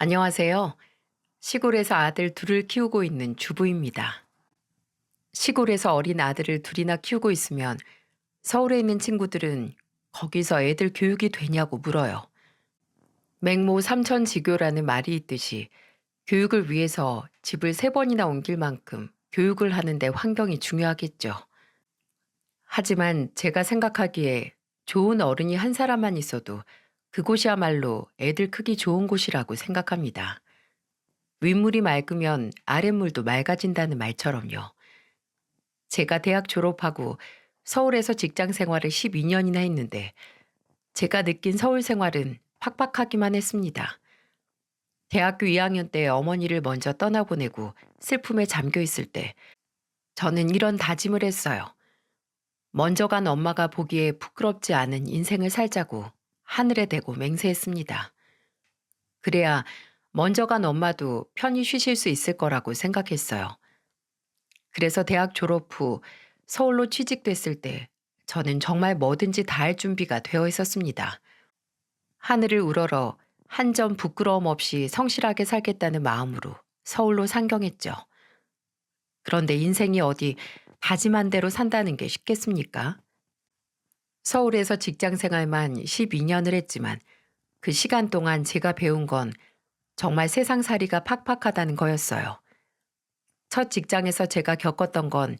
안녕하세요. 시골에서 아들 둘을 키우고 있는 주부입니다. 시골에서 어린 아들을 둘이나 키우고 있으면 서울에 있는 친구들은 거기서 애들 교육이 되냐고 물어요. 맹모 삼천지교라는 말이 있듯이 교육을 위해서 집을 세 번이나 옮길 만큼 교육을 하는데 환경이 중요하겠죠. 하지만 제가 생각하기에 좋은 어른이 한 사람만 있어도 그곳이야말로 애들 크기 좋은 곳이라고 생각합니다. 윗물이 맑으면 아랫물도 맑아진다는 말처럼요. 제가 대학 졸업하고 서울에서 직장 생활을 12년이나 했는데 제가 느낀 서울 생활은 팍팍하기만 했습니다. 대학교 2학년 때 어머니를 먼저 떠나보내고 슬픔에 잠겨 있을 때 저는 이런 다짐을 했어요. 먼저 간 엄마가 보기에 부끄럽지 않은 인생을 살자고 하늘에 대고 맹세했습니다. 그래야 먼저 간 엄마도 편히 쉬실 수 있을 거라고 생각했어요. 그래서 대학 졸업 후 서울로 취직됐을 때 저는 정말 뭐든지 다 할 준비가 되어 있었습니다. 하늘을 우러러 한 점 부끄러움 없이 성실하게 살겠다는 마음으로 서울로 상경했죠. 그런데 인생이 어디 다짐한 대로 산다는 게 쉽겠습니까? 서울에서 직장 생활만 12년을 했지만 그 시간 동안 제가 배운 건 정말 세상살이가 팍팍하다는 거였어요. 첫 직장에서 제가 겪었던 건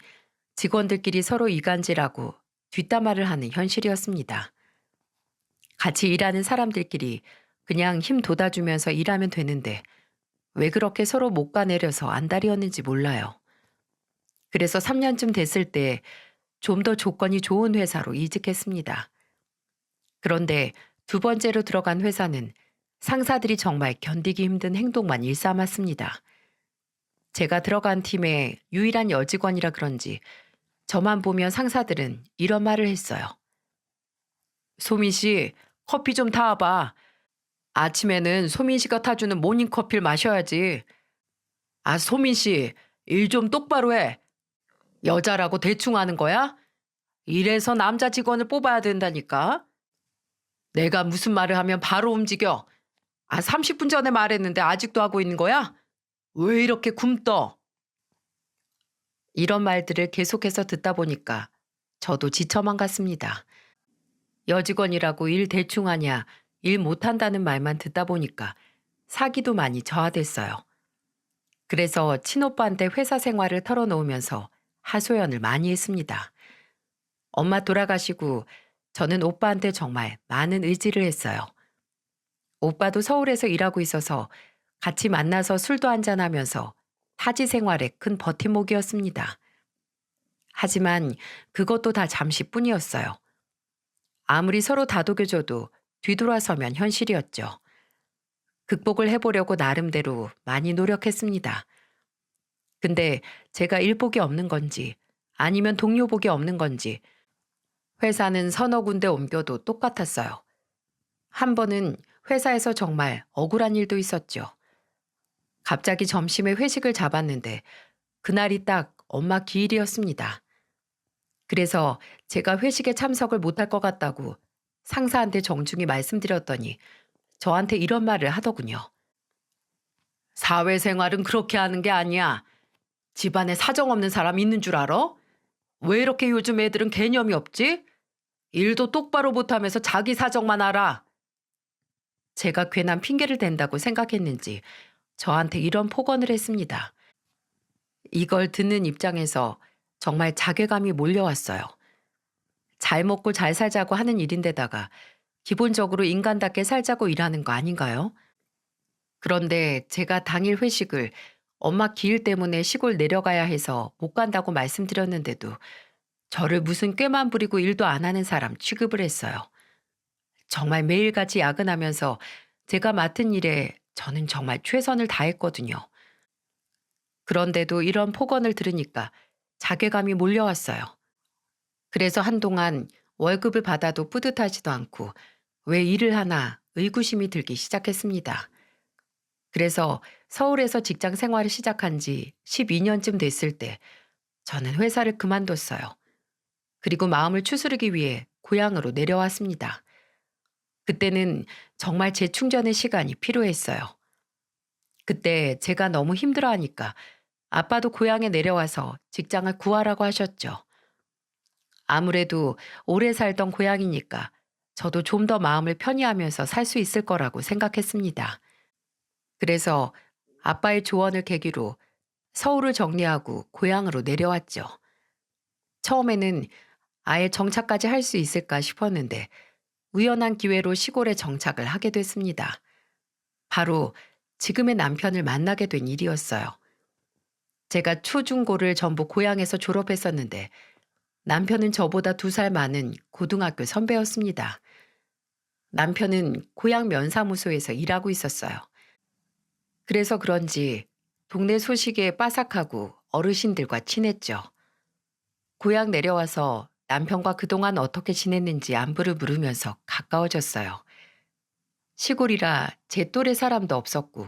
직원들끼리 서로 이간질하고 뒷담화를 하는 현실이었습니다. 같이 일하는 사람들끼리 그냥 힘 돋아주면서 일하면 되는데 왜 그렇게 서로 못 가내려서 안달이었는지 몰라요. 그래서 3년쯤 됐을 때 좀 더 조건이 좋은 회사로 이직했습니다. 그런데 두 번째로 들어간 회사는 상사들이 정말 견디기 힘든 행동만 일삼았습니다. 제가 들어간 팀의 유일한 여직원이라 그런지 저만 보면 상사들은 이런 말을 했어요. 소민 씨, 커피 좀 타와봐. 아침에는 소민 씨가 타주는 모닝커피를 마셔야지. 아, 소민 씨, 일 좀 똑바로 해. 여자라고 대충 하는 거야? 이래서 남자 직원을 뽑아야 된다니까. 내가 무슨 말을 하면 바로 움직여. 아, 30분 전에 말했는데 아직도 하고 있는 거야? 왜 이렇게 굼떠? 이런 말들을 계속해서 듣다 보니까 저도 지쳐만 갔습니다. 여직원이라고 일 대충 하냐, 일 못한다는 말만 듣다 보니까 사기도 많이 저하됐어요. 그래서 친오빠한테 회사 생활을 털어놓으면서 하소연을 많이 했습니다. 엄마 돌아가시고 저는 오빠한테 정말 많은 의지를 했어요. 오빠도 서울에서 일하고 있어서 같이 만나서 술도 한잔하면서 타지 생활에 큰 버팀목이었습니다. 하지만 그것도 다 잠시뿐이었어요. 아무리 서로 다독여줘도 뒤돌아서면 현실이었죠. 극복을 해보려고 나름대로 많이 노력했습니다. 근데 제가 일복이 없는 건지 아니면 동료복이 없는 건지 회사는 서너 군데 옮겨도 똑같았어요. 한 번은 회사에서 정말 억울한 일도 있었죠. 갑자기 점심에 회식을 잡았는데 그날이 딱 엄마 기일이었습니다. 그래서 제가 회식에 참석을 못할 것 같다고 상사한테 정중히 말씀드렸더니 저한테 이런 말을 하더군요. 사회생활은 그렇게 하는 게 아니야. 집안에 사정 없는 사람 있는 줄 알아? 왜 이렇게 요즘 애들은 개념이 없지? 일도 똑바로 못하면서 자기 사정만 알아. 제가 괜한 핑계를 댄다고 생각했는지 저한테 이런 폭언을 했습니다. 이걸 듣는 입장에서 정말 자괴감이 몰려왔어요. 잘 먹고 잘 살자고 하는 일인데다가 기본적으로 인간답게 살자고 일하는 거 아닌가요? 그런데 제가 당일 회식을 엄마 기일 때문에 시골 내려가야 해서 못 간다고 말씀드렸는데도 저를 무슨 꾀만 부리고 일도 안 하는 사람 취급을 했어요. 정말 매일같이 야근하면서 제가 맡은 일에 저는 정말 최선을 다했거든요. 그런데도 이런 폭언을 들으니까 자괴감이 몰려왔어요. 그래서 한동안 월급을 받아도 뿌듯하지도 않고 왜 일을 하나 의구심이 들기 시작했습니다. 그래서 서울에서 직장 생활을 시작한 지 12년쯤 됐을 때 저는 회사를 그만뒀어요. 그리고 마음을 추스르기 위해 고향으로 내려왔습니다. 그때는 정말 재충전의 시간이 필요했어요. 그때 제가 너무 힘들어하니까 아빠도 고향에 내려와서 직장을 구하라고 하셨죠. 아무래도 오래 살던 고향이니까 저도 좀 더 마음을 편히 하면서 살 수 있을 거라고 생각했습니다. 그래서 아빠의 조언을 계기로 서울을 정리하고 고향으로 내려왔죠. 처음에는 아예 정착까지 할 수 있을까 싶었는데 우연한 기회로 시골에 정착을 하게 됐습니다. 바로 지금의 남편을 만나게 된 일이었어요. 제가 초중고를 전부 고향에서 졸업했었는데 남편은 저보다 2살 많은 고등학교 선배였습니다. 남편은 고향 면사무소에서 일하고 있었어요. 그래서 그런지 동네 소식에 빠삭하고 어르신들과 친했죠. 고향 내려와서 남편과 그동안 어떻게 지냈는지 안부를 물으면서 가까워졌어요. 시골이라 제 또래 사람도 없었고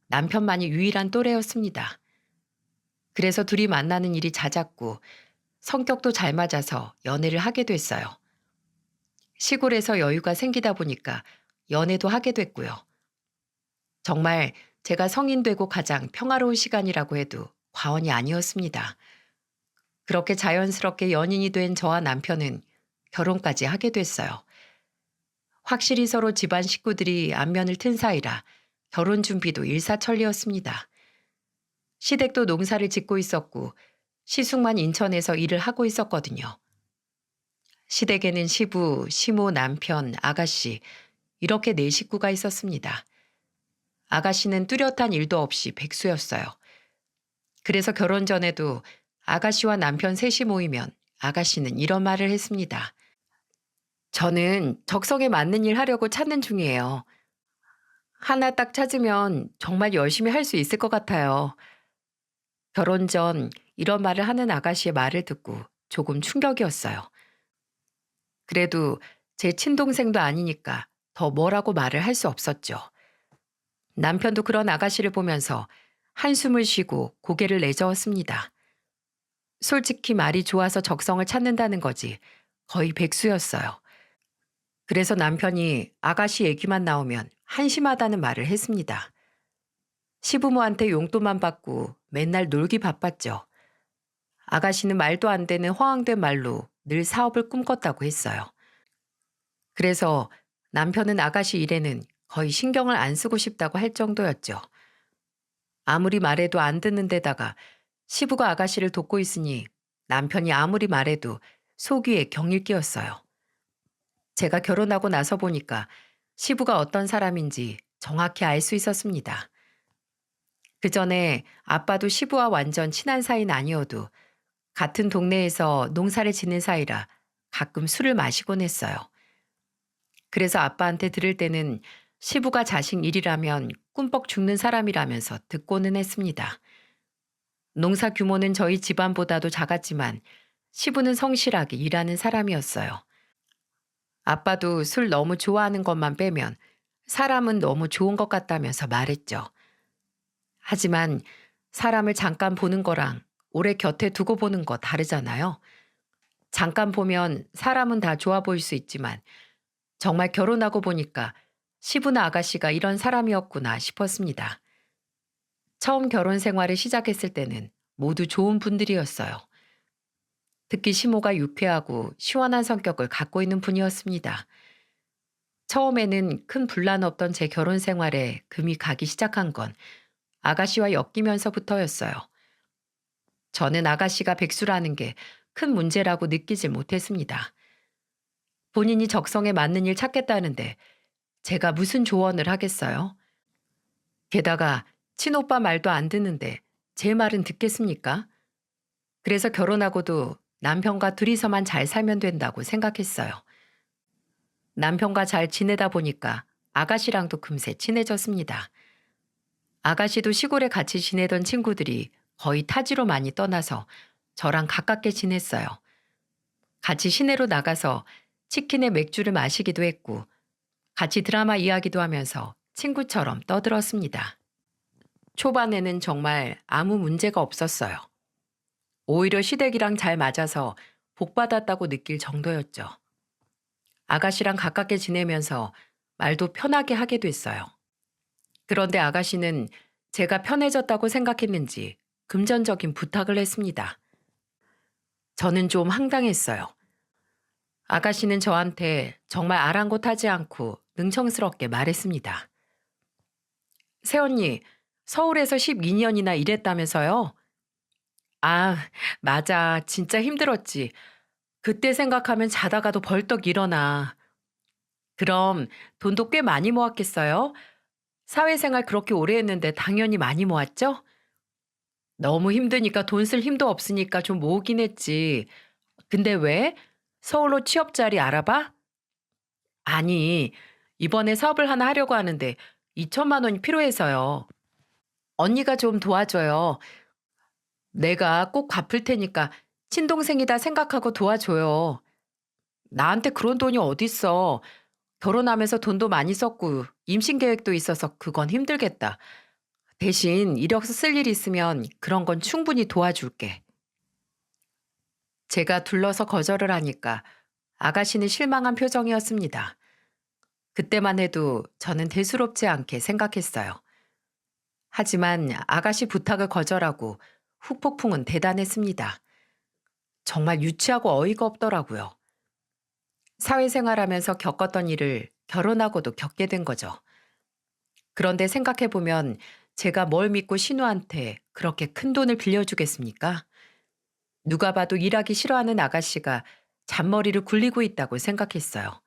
남편만이 유일한 또래였습니다. 그래서 둘이 만나는 일이 잦았고 성격도 잘 맞아서 연애를 하게 됐어요. 시골에서 여유가 생기다 보니까 연애도 하게 됐고요. 정말 제가 성인 되고 가장 평화로운 시간이라고 해도 과언이 아니었습니다. 그렇게 자연스럽게 연인이 된 저와 남편은 결혼까지 하게 됐어요. 확실히 서로 집안 식구들이 안면을 튼 사이라 결혼 준비도 일사천리였습니다. 시댁도 농사를 짓고 있었고 시숙만 인천에서 일을 하고 있었거든요. 시댁에는 시부, 시모, 남편, 아가씨 이렇게 4식구가 있었습니다. 아가씨는 뚜렷한 일도 없이 백수였어요. 그래서 결혼 전에도 아가씨와 남편 셋이 모이면 아가씨는 이런 말을 했습니다. 저는 적성에 맞는 일 하려고 찾는 중이에요. 하나 딱 찾으면 정말 열심히 할 수 있을 것 같아요. 결혼 전 이런 말을 하는 아가씨의 말을 듣고 조금 충격이었어요. 그래도 제 친동생도 아니니까 더 뭐라고 말을 할 수 없었죠. 남편도 그런 아가씨를 보면서 한숨을 쉬고 고개를 내저었습니다. 솔직히 말이 좋아서 적성을 찾는다는 거지 거의 백수였어요. 그래서 남편이 아가씨 얘기만 나오면 한심하다는 말을 했습니다. 시부모한테 용돈만 받고 맨날 놀기 바빴죠. 아가씨는 말도 안 되는 허황된 말로 늘 사업을 꿈꿨다고 했어요. 그래서 남편은 아가씨 일에는 거의 신경을 안 쓰고 싶다고 할 정도였죠. 아무리 말해도 안 듣는 데다가 시부가 아가씨를 돕고 있으니 남편이 아무리 말해도 속위에 경일 끼었어요. 제가 결혼하고 나서 보니까 시부가 어떤 사람인지 정확히 알 수 있었습니다. 그 전에 아빠도 시부와 완전 친한 사이는 아니어도 같은 동네에서 농사를 짓는 사이라 가끔 술을 마시곤 했어요. 그래서 아빠한테 들을 때는 시부가 자식 일이라면 꿈뻑 죽는 사람이라면서 듣고는 했습니다. 농사 규모는 저희 집안보다도 작았지만 시부는 성실하게 일하는 사람이었어요. 아빠도 술 너무 좋아하는 것만 빼면 사람은 너무 좋은 것 같다면서 말했죠. 하지만 사람을 잠깐 보는 거랑 오래 곁에 두고 보는 거 다르잖아요. 잠깐 보면 사람은 다 좋아 보일 수 있지만 정말 결혼하고 보니까 시부나 아가씨가 이런 사람이었구나 싶었습니다. 처음 결혼 생활을 시작했을 때는 모두 좋은 분들이었어요. 특히 시모가 유쾌하고 시원한 성격을 갖고 있는 분이었습니다. 처음에는 큰 분란 없던 제 결혼 생활에 금이 가기 시작한 건 아가씨와 엮이면서부터였어요. 저는 아가씨가 백수라는 게 큰 문제라고 느끼질 못했습니다. 본인이 적성에 맞는 일 찾겠다는데 제가 무슨 조언을 하겠어요? 게다가 친오빠 말도 안 듣는데 제 말은 듣겠습니까? 그래서 결혼하고도 남편과 둘이서만 잘 살면 된다고 생각했어요. 남편과 잘 지내다 보니까 아가씨랑도 금세 친해졌습니다. 아가씨도 시골에 같이 지내던 친구들이 거의 타지로 많이 떠나서 저랑 가깝게 지냈어요. 같이 시내로 나가서 치킨에 맥주를 마시기도 했고 같이 드라마 이야기도 하면서 친구처럼 떠들었습니다. 초반에는 정말 아무 문제가 없었어요. 오히려 시댁이랑 잘 맞아서 복받았다고 느낄 정도였죠. 아가씨랑 가깝게 지내면서 말도 편하게 하게 됐어요. 그런데 아가씨는 제가 편해졌다고 생각했는지 금전적인 부탁을 했습니다. 저는 좀 황당했어요. 아가씨는 저한테 정말 아랑곳하지 않고 능청스럽게 말했습니다. 새언니, 서울에서 12년이나 일했다면서요? 아, 맞아. 진짜 힘들었지. 그때 생각하면 자다가도 벌떡 일어나. 그럼 돈도 꽤 많이 모았겠어요? 사회생활 그렇게 오래 했는데 당연히 많이 모았죠? 너무 힘드니까 돈 쓸 힘도 없으니까 좀 모으긴 했지. 근데 왜? 서울로 취업 자리 알아봐? 아니, 이번에 사업을 하나 하려고 하는데 2천만 원이 필요해서요. 언니가 좀 도와줘요. 내가 꼭 갚을 테니까 친동생이다 생각하고 도와줘요. 나한테 그런 돈이 어딨어. 결혼하면서 돈도 많이 썼고 임신 계획도 있어서 그건 힘들겠다. 대신 이력서 쓸 일 있으면 그런 건 충분히 도와줄게. 제가 둘러서 거절을 하니까 아가씨는 실망한 표정이었습니다. 그때만 해도 저는 대수롭지 않게 생각했어요. 하지만 아가씨 부탁을 거절하고 후폭풍은 대단했습니다. 정말 유치하고 어이가 없더라고요. 사회생활하면서 겪었던 일을 결혼하고도 겪게 된 거죠. 그런데 생각해보면 제가 뭘 믿고 신우한테 그렇게 큰 돈을 빌려주겠습니까? 누가 봐도 일하기 싫어하는 아가씨가 잔머리를 굴리고 있다고 생각했어요.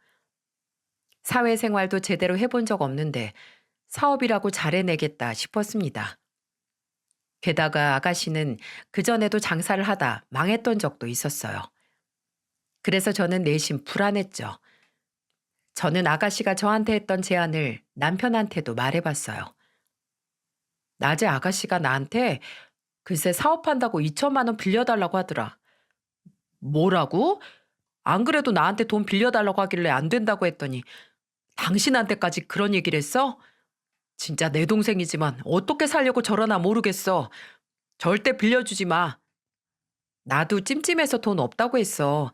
사회생활도 제대로 해본 적 없는데 사업이라고 잘해내겠다 싶었습니다. 게다가 아가씨는 그전에도 장사를 하다 망했던 적도 있었어요. 그래서 저는 내심 불안했죠. 저는 아가씨가 저한테 했던 제안을 남편한테도 말해봤어요. 낮에 아가씨가 나한테 글쎄 사업한다고 2천만 원 빌려달라고 하더라. 뭐라고? 안 그래도 나한테 돈 빌려달라고 하길래 안 된다고 했더니 당신한테까지 그런 얘기를 했어? 진짜 내 동생이지만 어떻게 살려고 저러나 모르겠어. 절대 빌려주지 마. 나도 찜찜해서 돈 없다고 했어.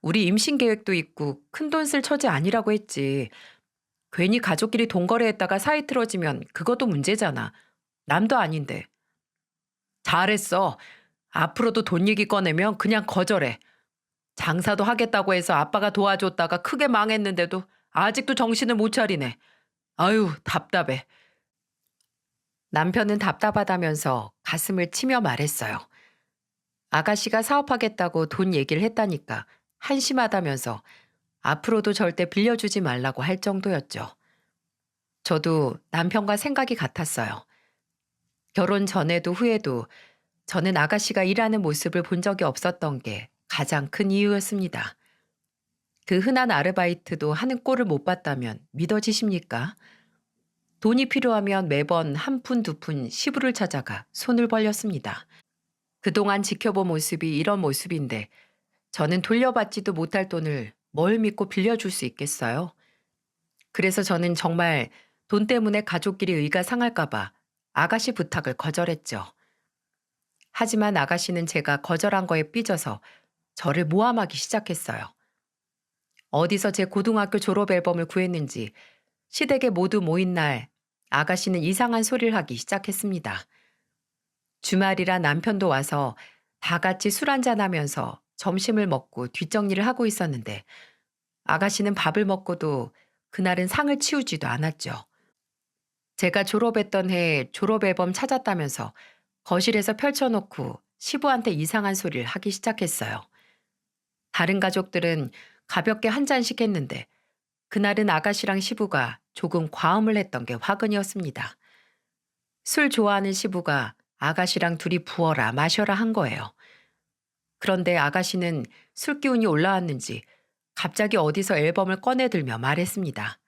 우리 임신 계획도 있고 큰돈 쓸 처지 아니라고 했지. 괜히 가족끼리 돈 거래했다가 사이 틀어지면 그것도 문제잖아. 남도 아닌데. 잘했어. 앞으로도 돈 얘기 꺼내면 그냥 거절해. 장사도 하겠다고 해서 아빠가 도와줬다가 크게 망했는데도 아직도 정신을 못 차리네. 아유, 답답해. 남편은 답답하다면서 가슴을 치며 말했어요. 아가씨가 사업하겠다고 돈 얘기를 했다니까 한심하다면서 앞으로도 절대 빌려주지 말라고 할 정도였죠. 저도 남편과 생각이 같았어요. 결혼 전에도 후에도 저는 아가씨가 일하는 모습을 본 적이 없었던 게 가장 큰 이유였습니다. 그 흔한 아르바이트도 하는 꼴을 못 봤다면 믿어지십니까? 돈이 필요하면 매번 한 푼 두 푼 시부를 찾아가 손을 벌렸습니다. 그동안 지켜본 모습이 이런 모습인데 저는 돌려받지도 못할 돈을 뭘 믿고 빌려줄 수 있겠어요? 그래서 저는 정말 돈 때문에 가족끼리 의가 상할까봐 아가씨 부탁을 거절했죠. 하지만 아가씨는 제가 거절한 거에 삐져서 저를 모함하기 시작했어요. 어디서 제 고등학교 졸업 앨범을 구했는지 시댁에 모두 모인 날 아가씨는 이상한 소리를 하기 시작했습니다. 주말이라 남편도 와서 다 같이 술 한잔하면서 점심을 먹고 뒷정리를 하고 있었는데 아가씨는 밥을 먹고도 그날은 상을 치우지도 않았죠. 제가 졸업했던 해 졸업 앨범 찾았다면서 거실에서 펼쳐놓고 시부한테 이상한 소리를 하기 시작했어요. 다른 가족들은 가볍게 한 잔씩 했는데 그날은 아가씨랑 시부가 조금 과음을 했던 게 화근이었습니다. 술 좋아하는 시부가 아가씨랑 둘이 부어라 마셔라 한 거예요. 그런데 아가씨는 술 기운이 올라왔는지 갑자기 어디서 앨범을 꺼내들며 말했습니다.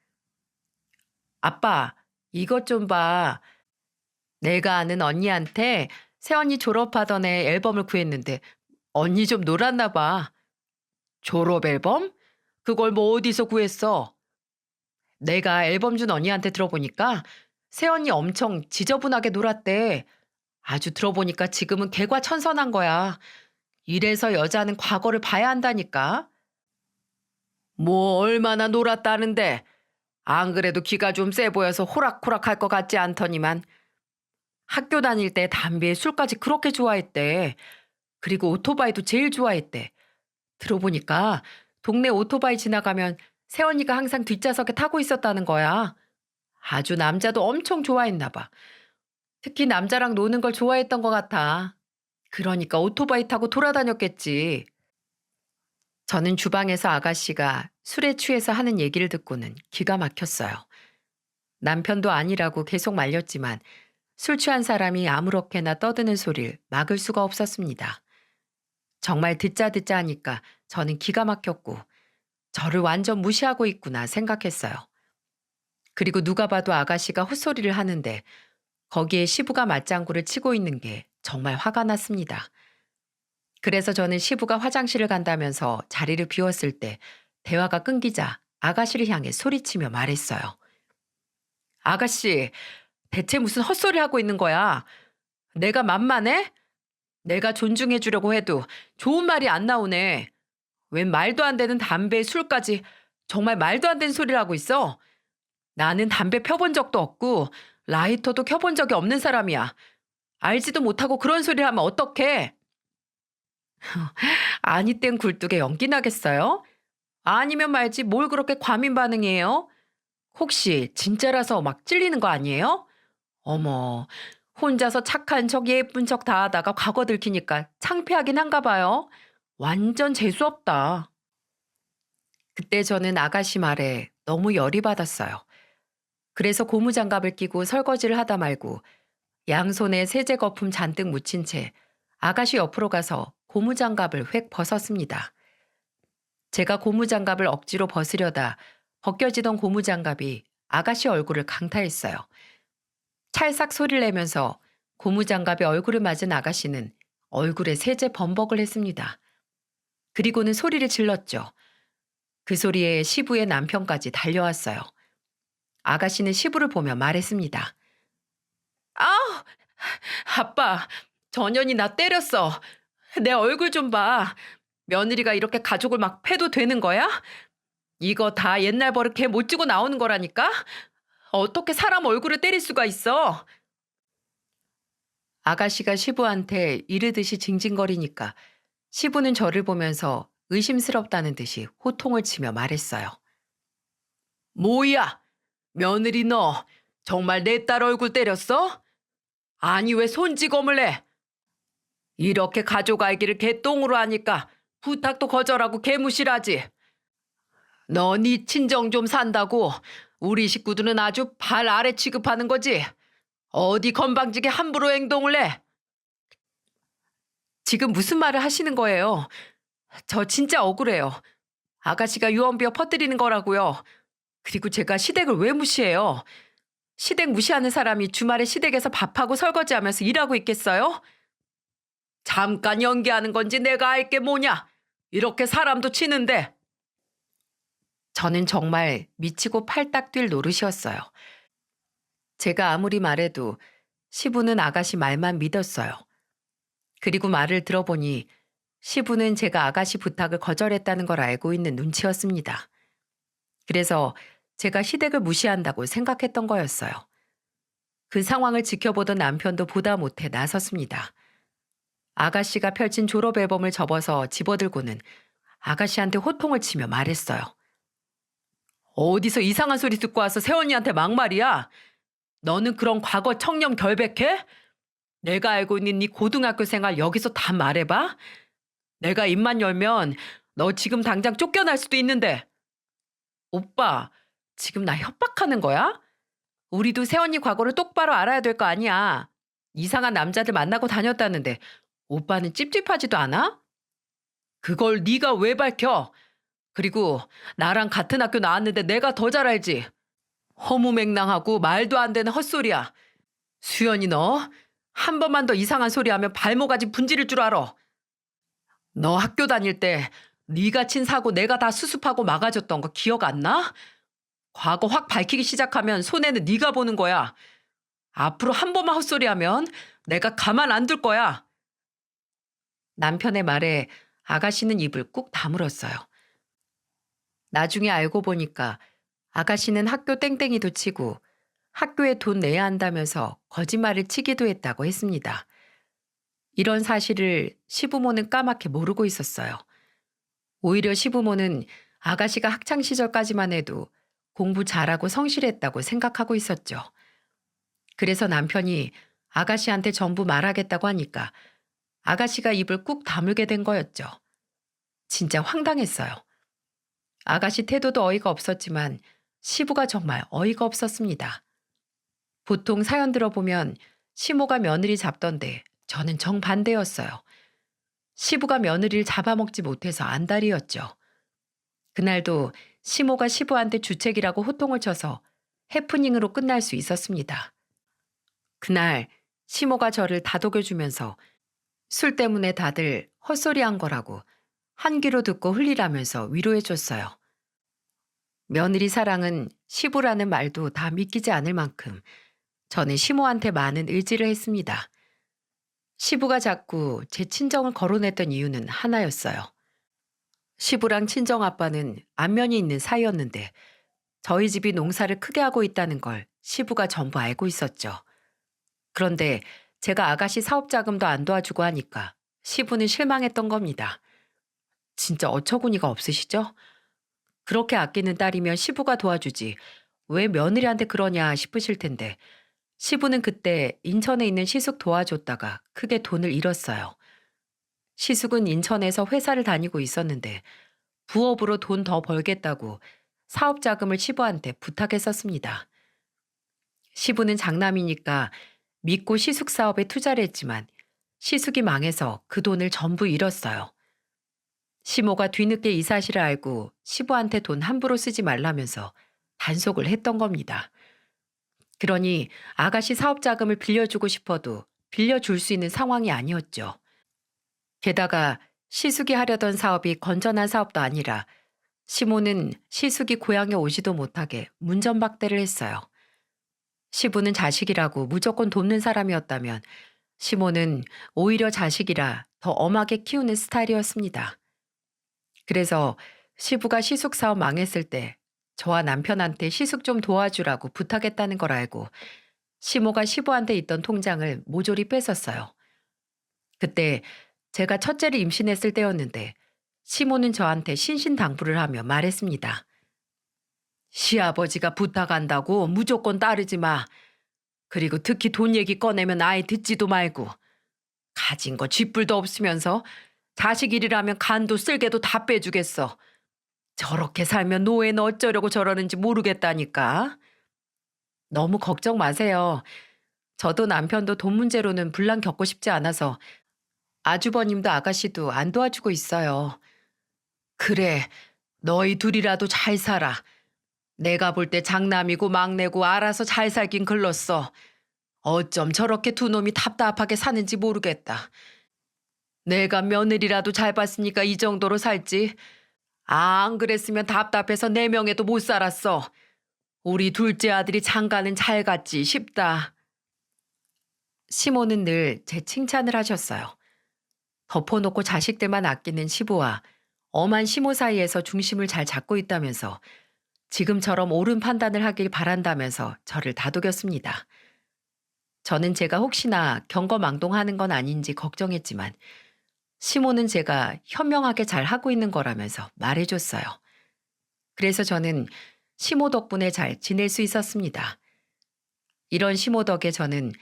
아빠, 이것 좀 봐. 내가 아는 언니한테 새언니 졸업하던 애 앨범을 구했는데 언니 좀 놀았나 봐. 졸업 앨범? 그걸 뭐 어디서 구했어? 내가 앨범 준 언니한테 들어보니까 새언니 엄청 지저분하게 놀았대. 아주 들어보니까 지금은 개과천선한 거야. 이래서 여자는 과거를 봐야 한다니까. 뭐 얼마나 놀았다는데. 안 그래도 기가 좀 세 보여서 호락호락할 것 같지 않더니만. 학교 다닐 때 담배, 술까지 그렇게 좋아했대. 그리고 오토바이도 제일 좋아했대. 들어보니까 동네 오토바이 지나가면 세원이가 항상 뒷좌석에 타고 있었다는 거야. 아주 남자도 엄청 좋아했나 봐. 특히 남자랑 노는 걸 좋아했던 것 같아. 그러니까 오토바이 타고 돌아다녔겠지. 저는 주방에서 아가씨가 술에 취해서 하는 얘기를 듣고는 기가 막혔어요. 남편도 아니라고 계속 말렸지만 술 취한 사람이 아무렇게나 떠드는 소리를 막을 수가 없었습니다. 정말 듣자 듣자 하니까 저는 기가 막혔고 저를 완전 무시하고 있구나 생각했어요. 그리고 누가 봐도 아가씨가 헛소리를 하는데 거기에 시부가 맞장구를 치고 있는 게 정말 화가 났습니다. 그래서 저는 시부가 화장실을 간다면서 자리를 비웠을 때 대화가 끊기자 아가씨를 향해 소리치며 말했어요. 아가씨, 대체 무슨 헛소리 하고 있는 거야? 내가 만만해? 내가 존중해 주려고 해도 좋은 말이 안 나오네. 웬 말도 안 되는 담배, 술까지 정말 말도 안 되는 소리를 하고 있어? 나는 담배 펴본 적도 없고 라이터도 켜본 적이 없는 사람이야. 알지도 못하고 그런 소리를 하면 어떡해? 아니 땐 굴뚝에 연기 나겠어요? 아니면 말지 뭘 그렇게 과민 반응이에요? 혹시 진짜라서 막 찔리는 거 아니에요? 어머, 혼자서 착한 척 예쁜 척 다 하다가 과거 들키니까 창피하긴 한가 봐요. 완전 재수없다. 그때 저는 아가씨 말에 너무 열이 받았어요. 그래서 고무장갑을 끼고 설거지를 하다 말고 양손에 세제 거품 잔뜩 묻힌 채 아가씨 옆으로 가서 고무장갑을 획 벗었습니다. 제가 고무장갑을 억지로 벗으려다 벗겨지던 고무장갑이 아가씨 얼굴을 강타했어요. 찰싹 소리를 내면서 고무장갑에 얼굴을 맞은 아가씨는 얼굴에 세제 범벅을 했습니다. 그리고는 소리를 질렀죠. 그 소리에 시부의 남편까지 달려왔어요. 아가씨는 시부를 보며 말했습니다. 아, 아빠, 전현이 나 때렸어. 내 얼굴 좀 봐. 며느리가 이렇게 가족을 막 패도 되는 거야? 이거 다 옛날 버릇 걔 못 지고 나오는 거라니까? 어떻게 사람 얼굴을 때릴 수가 있어? 아가씨가 시부한테 이르듯이 징징거리니까 시부는 저를 보면서 의심스럽다는 듯이 호통을 치며 말했어요. 뭐야? 며느리 너 정말 내 딸 얼굴 때렸어? 아니 왜 손찌검을 해? 이렇게 가족 알기를 개똥으로 하니까 부탁도 거절하고 개무실하지. 너 네 친정 좀 산다고 우리 식구들은 아주 발 아래 취급하는 거지. 어디 건방지게 함부로 행동을 해. 지금 무슨 말을 하시는 거예요? 저 진짜 억울해요. 아가씨가 유언비어 퍼뜨리는 거라고요. 그리고 제가 시댁을 왜 무시해요? 시댁 무시하는 사람이 주말에 시댁에서 밥하고 설거지하면서 일하고 있겠어요? 잠깐 연기하는 건지 내가 알게 뭐냐? 이렇게 사람도 치는데. 저는 정말 미치고 팔딱 뛸 노릇이었어요. 제가 아무리 말해도 시부는 아가씨 말만 믿었어요. 그리고 말을 들어보니 시부는 제가 아가씨 부탁을 거절했다는 걸 알고 있는 눈치였습니다. 그래서 제가 시댁을 무시한다고 생각했던 거였어요. 그 상황을 지켜보던 남편도 보다 못해 나섰습니다. 아가씨가 펼친 졸업 앨범을 접어서 집어들고는 아가씨한테 호통을 치며 말했어요. 어디서 이상한 소리 듣고 와서 세원이한테 막말이야? 너는 그런 과거 청렴 결백해? 내가 알고 있는 네 고등학교 생활 여기서 다 말해봐? 내가 입만 열면 너 지금 당장 쫓겨날 수도 있는데. 오빠, 지금 나 협박하는 거야? 우리도 세원이 과거를 똑바로 알아야 될 거 아니야. 이상한 남자들 만나고 다녔다는데 오빠는 찝찝하지도 않아? 그걸 네가 왜 밝혀? 그리고 나랑 같은 학교 나왔는데 내가 더 잘 알지. 허무맹랑하고 말도 안 되는 헛소리야. 수연이 너 한 번만 더 이상한 소리 하면 발목아지 분지를 줄 알아. 너 학교 다닐 때 네가 친 사고 내가 다 수습하고 막아줬던 거 기억 안 나? 과거 확 밝히기 시작하면 손해는 네가 보는 거야. 앞으로 한 번만 헛소리하면 내가 가만 안 둘 거야. 남편의 말에 아가씨는 입을 꾹 다물었어요. 나중에 알고 보니까 아가씨는 학교 땡땡이도 치고 학교에 돈 내야 한다면서 거짓말을 치기도 했다고 했습니다. 이런 사실을 시부모는 까맣게 모르고 있었어요. 오히려 시부모는 아가씨가 학창 시절까지만 해도 공부 잘하고 성실했다고 생각하고 있었죠. 그래서 남편이 아가씨한테 전부 말하겠다고 하니까 아가씨가 입을 꾹 다물게 된 거였죠. 진짜 황당했어요. 아가씨 태도도 어이가 없었지만 시부가 정말 어이가 없었습니다. 보통 사연 들어보면 시모가 며느리 잡던데 저는 정반대였어요. 시부가 며느리를 잡아먹지 못해서 안달이었죠. 그날도 시모가 시부한테 주책이라고 호통을 쳐서 해프닝으로 끝날 수 있었습니다. 그날 시모가 저를 다독여주면서 술 때문에 다들 헛소리한 거라고 한 귀로 듣고 흘리라면서 위로해줬어요. 며느리 사랑은 시부라는 말도 다 믿기지 않을 만큼 저는 시모한테 많은 의지를 했습니다. 시부가 자꾸 제 친정을 거론했던 이유는 하나였어요. 시부랑 친정아빠는 안면이 있는 사이였는데 저희 집이 농사를 크게 하고 있다는 걸 시부가 전부 알고 있었죠. 그런데 제가 아가씨 사업 자금도 안 도와주고 하니까 시부는 실망했던 겁니다. 진짜 어처구니가 없으시죠? 그렇게 아끼는 딸이면 시부가 도와주지 왜 며느리한테 그러냐 싶으실 텐데 시부는 그때 인천에 있는 시숙 도와줬다가 크게 돈을 잃었어요. 시숙은 인천에서 회사를 다니고 있었는데 부업으로 돈 더 벌겠다고 사업 자금을 시부한테 부탁했었습니다. 시부는 장남이니까 믿고 시숙 사업에 투자를 했지만 시숙이 망해서 그 돈을 전부 잃었어요. 시모가 뒤늦게 이 사실을 알고 시부한테 돈 함부로 쓰지 말라면서 단속을 했던 겁니다. 그러니 아가씨 사업 자금을 빌려주고 싶어도 빌려줄 수 있는 상황이 아니었죠. 게다가 시숙이 하려던 사업이 건전한 사업도 아니라 시모는 시숙이 고향에 오지도 못하게 문전박대를 했어요. 시부는 자식이라고 무조건 돕는 사람이었다면 시모는 오히려 자식이라 더 엄하게 키우는 스타일이었습니다. 그래서 시부가 시숙 사업 망했을 때 저와 남편한테 시숙 좀 도와주라고 부탁했다는 걸 알고 시모가 시부한테 있던 통장을 모조리 뺏었어요. 그때 제가 첫째를 임신했을 때였는데 시모는 저한테 신신당부를 하며 말했습니다. 시아버지가 부탁한다고 무조건 따르지 마. 그리고 특히 돈 얘기 꺼내면 아예 듣지도 말고. 가진 거 쥐뿔도 없으면서 자식 일이라면 간도 쓸개도 다 빼주겠어. 저렇게 살면 노예는 어쩌려고 저러는지 모르겠다니까. 너무 걱정 마세요. 저도 남편도 돈 문제로는 분란 겪고 싶지 않아서 아주버님도 아가씨도 안 도와주고 있어요. 그래, 너희 둘이라도 잘 살아. 내가 볼 때 장남이고 막내고 알아서 잘 살긴 글렀어. 어쩜 저렇게 두 놈이 답답하게 사는지 모르겠다. 내가 며느리라도 잘 봤으니까 이 정도로 살지. 안 그랬으면 답답해서 네 명에도 못 살았어. 우리 둘째 아들이 장가는 잘 갔지 싶다. 시모는 늘 제 칭찬을 하셨어요. 덮어놓고 자식들만 아끼는 시부와 엄한 시모 사이에서 중심을 잘 잡고 있다면서 지금처럼 옳은 판단을 하길 바란다면서 저를 다독였습니다. 저는 제가 혹시나 경거망동하는 건 아닌지 걱정했지만 시모는 제가 현명하게 잘 하고 있는 거라면서 말해줬어요. 그래서 저는 시모 덕분에 잘 지낼 수 있었습니다. 이런 시모 덕에 저는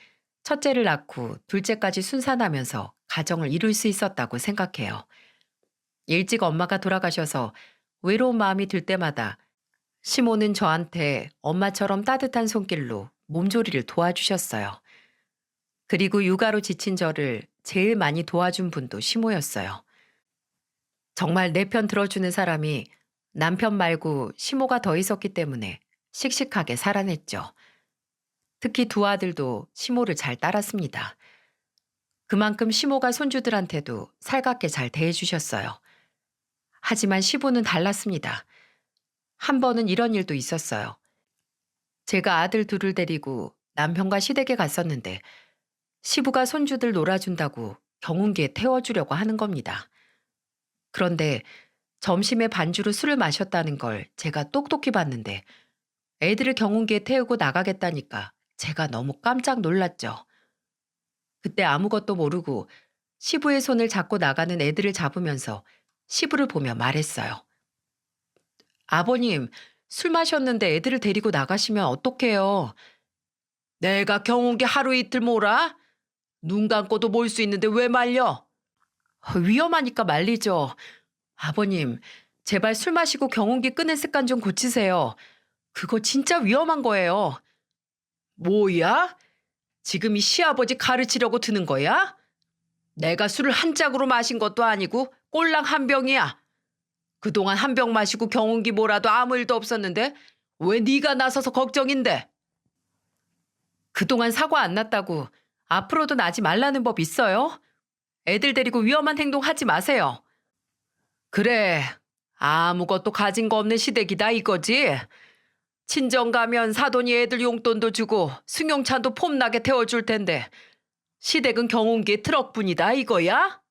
첫째를 낳고 둘째까지 순산하면서 가정을 이룰 수 있었다고 생각해요. 일찍 엄마가 돌아가셔서 외로운 마음이 들 때마다 시모는 저한테 엄마처럼 따뜻한 손길로 몸조리를 도와주셨어요. 그리고 육아로 지친 저를 제일 많이 도와준 분도 시모였어요. 정말 내 편 들어주는 사람이 남편 말고 시모가 더 있었기 때문에 씩씩하게 살아냈죠. 특히 두 아들도 시모를 잘 따랐습니다. 그만큼 시모가 손주들한테도 살갑게 잘 대해주셨어요. 하지만 시부는 달랐습니다. 한 번은 이런 일도 있었어요. 제가 아들 둘을 데리고 남편과 시댁에 갔었는데 시부가 손주들 놀아준다고 경운기에 태워주려고 하는 겁니다. 그런데 점심에 반주로 술을 마셨다는 걸 제가 똑똑히 봤는데 애들을 경운기에 태우고 나가겠다니까 제가 너무 깜짝 놀랐죠. 그때 아무것도 모르고 시부의 손을 잡고 나가는 애들을 잡으면서 시부를 보며 말했어요. 아버님, 술 마셨는데 애들을 데리고 나가시면 어떡해요? 내가 경운기 하루 이틀 몰아? 눈 감고도 몰 수 있는데 왜 말려? 위험하니까 말리죠. 아버님, 제발 술 마시고 경운기 끄는 습관 좀 고치세요. 그거 진짜 위험한 거예요. 뭐야? 지금 이 시아버지 가르치려고 드는 거야? 내가 술을 한 짝으로 마신 것도 아니고 꼴랑 한 병이야. 그동안 한 병 마시고 경운기 몰아도 아무 일도 없었는데 왜 네가 나서서 걱정인데? 그동안 사고 안 났다고 앞으로도 나지 말라는 법 있어요? 애들 데리고 위험한 행동 하지 마세요. 그래, 아무것도 가진 거 없는 시댁이다 이거지? 친정 가면 사돈이 애들 용돈도 주고 승용차도 폼나게 태워줄 텐데 시댁은 경운기 트럭뿐이다 이거야?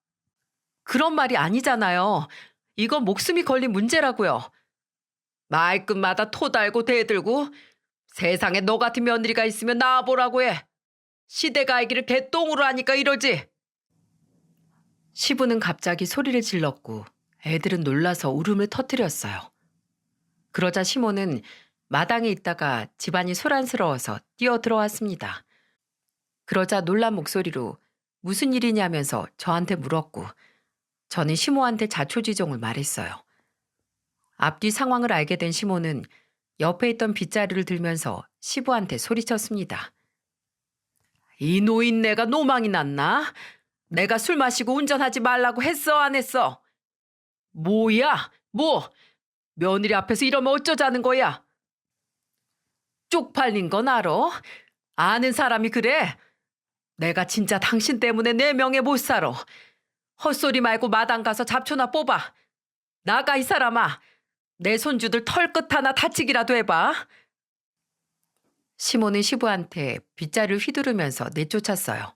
그런 말이 아니잖아요. 이건 목숨이 걸린 문제라고요. 말끝마다 토 달고 대들고 세상에 너 같은 며느리가 있으면 낳아보라고 해. 시댁 알기를 개똥으로 하니까 이러지. 시부는 갑자기 소리를 질렀고 애들은 놀라서 울음을 터뜨렸어요. 그러자 시모는 마당에 있다가 집안이 소란스러워서 뛰어 들어왔습니다. 그러자 놀란 목소리로 무슨 일이냐면서 저한테 물었고 저는 시모한테 자초지종을 말했어요. 앞뒤 상황을 알게 된 시모는 옆에 있던 빗자루를 들면서 시부한테 소리쳤습니다. 이 노인네가 노망이 났나? 내가 술 마시고 운전하지 말라고 했어 안 했어? 뭐야? 뭐? 며느리 앞에서 이러면 어쩌자는 거야? 쪽팔린 건 알아? 아는 사람이 그래? 내가 진짜 당신 때문에 내 명예 못 살아. 헛소리 말고 마당 가서 잡초나 뽑아. 나가 이 사람아. 내 손주들 털끝 하나 다치기라도 해봐. 시모는 시부한테 빗자루를 휘두르면서 내쫓았어요.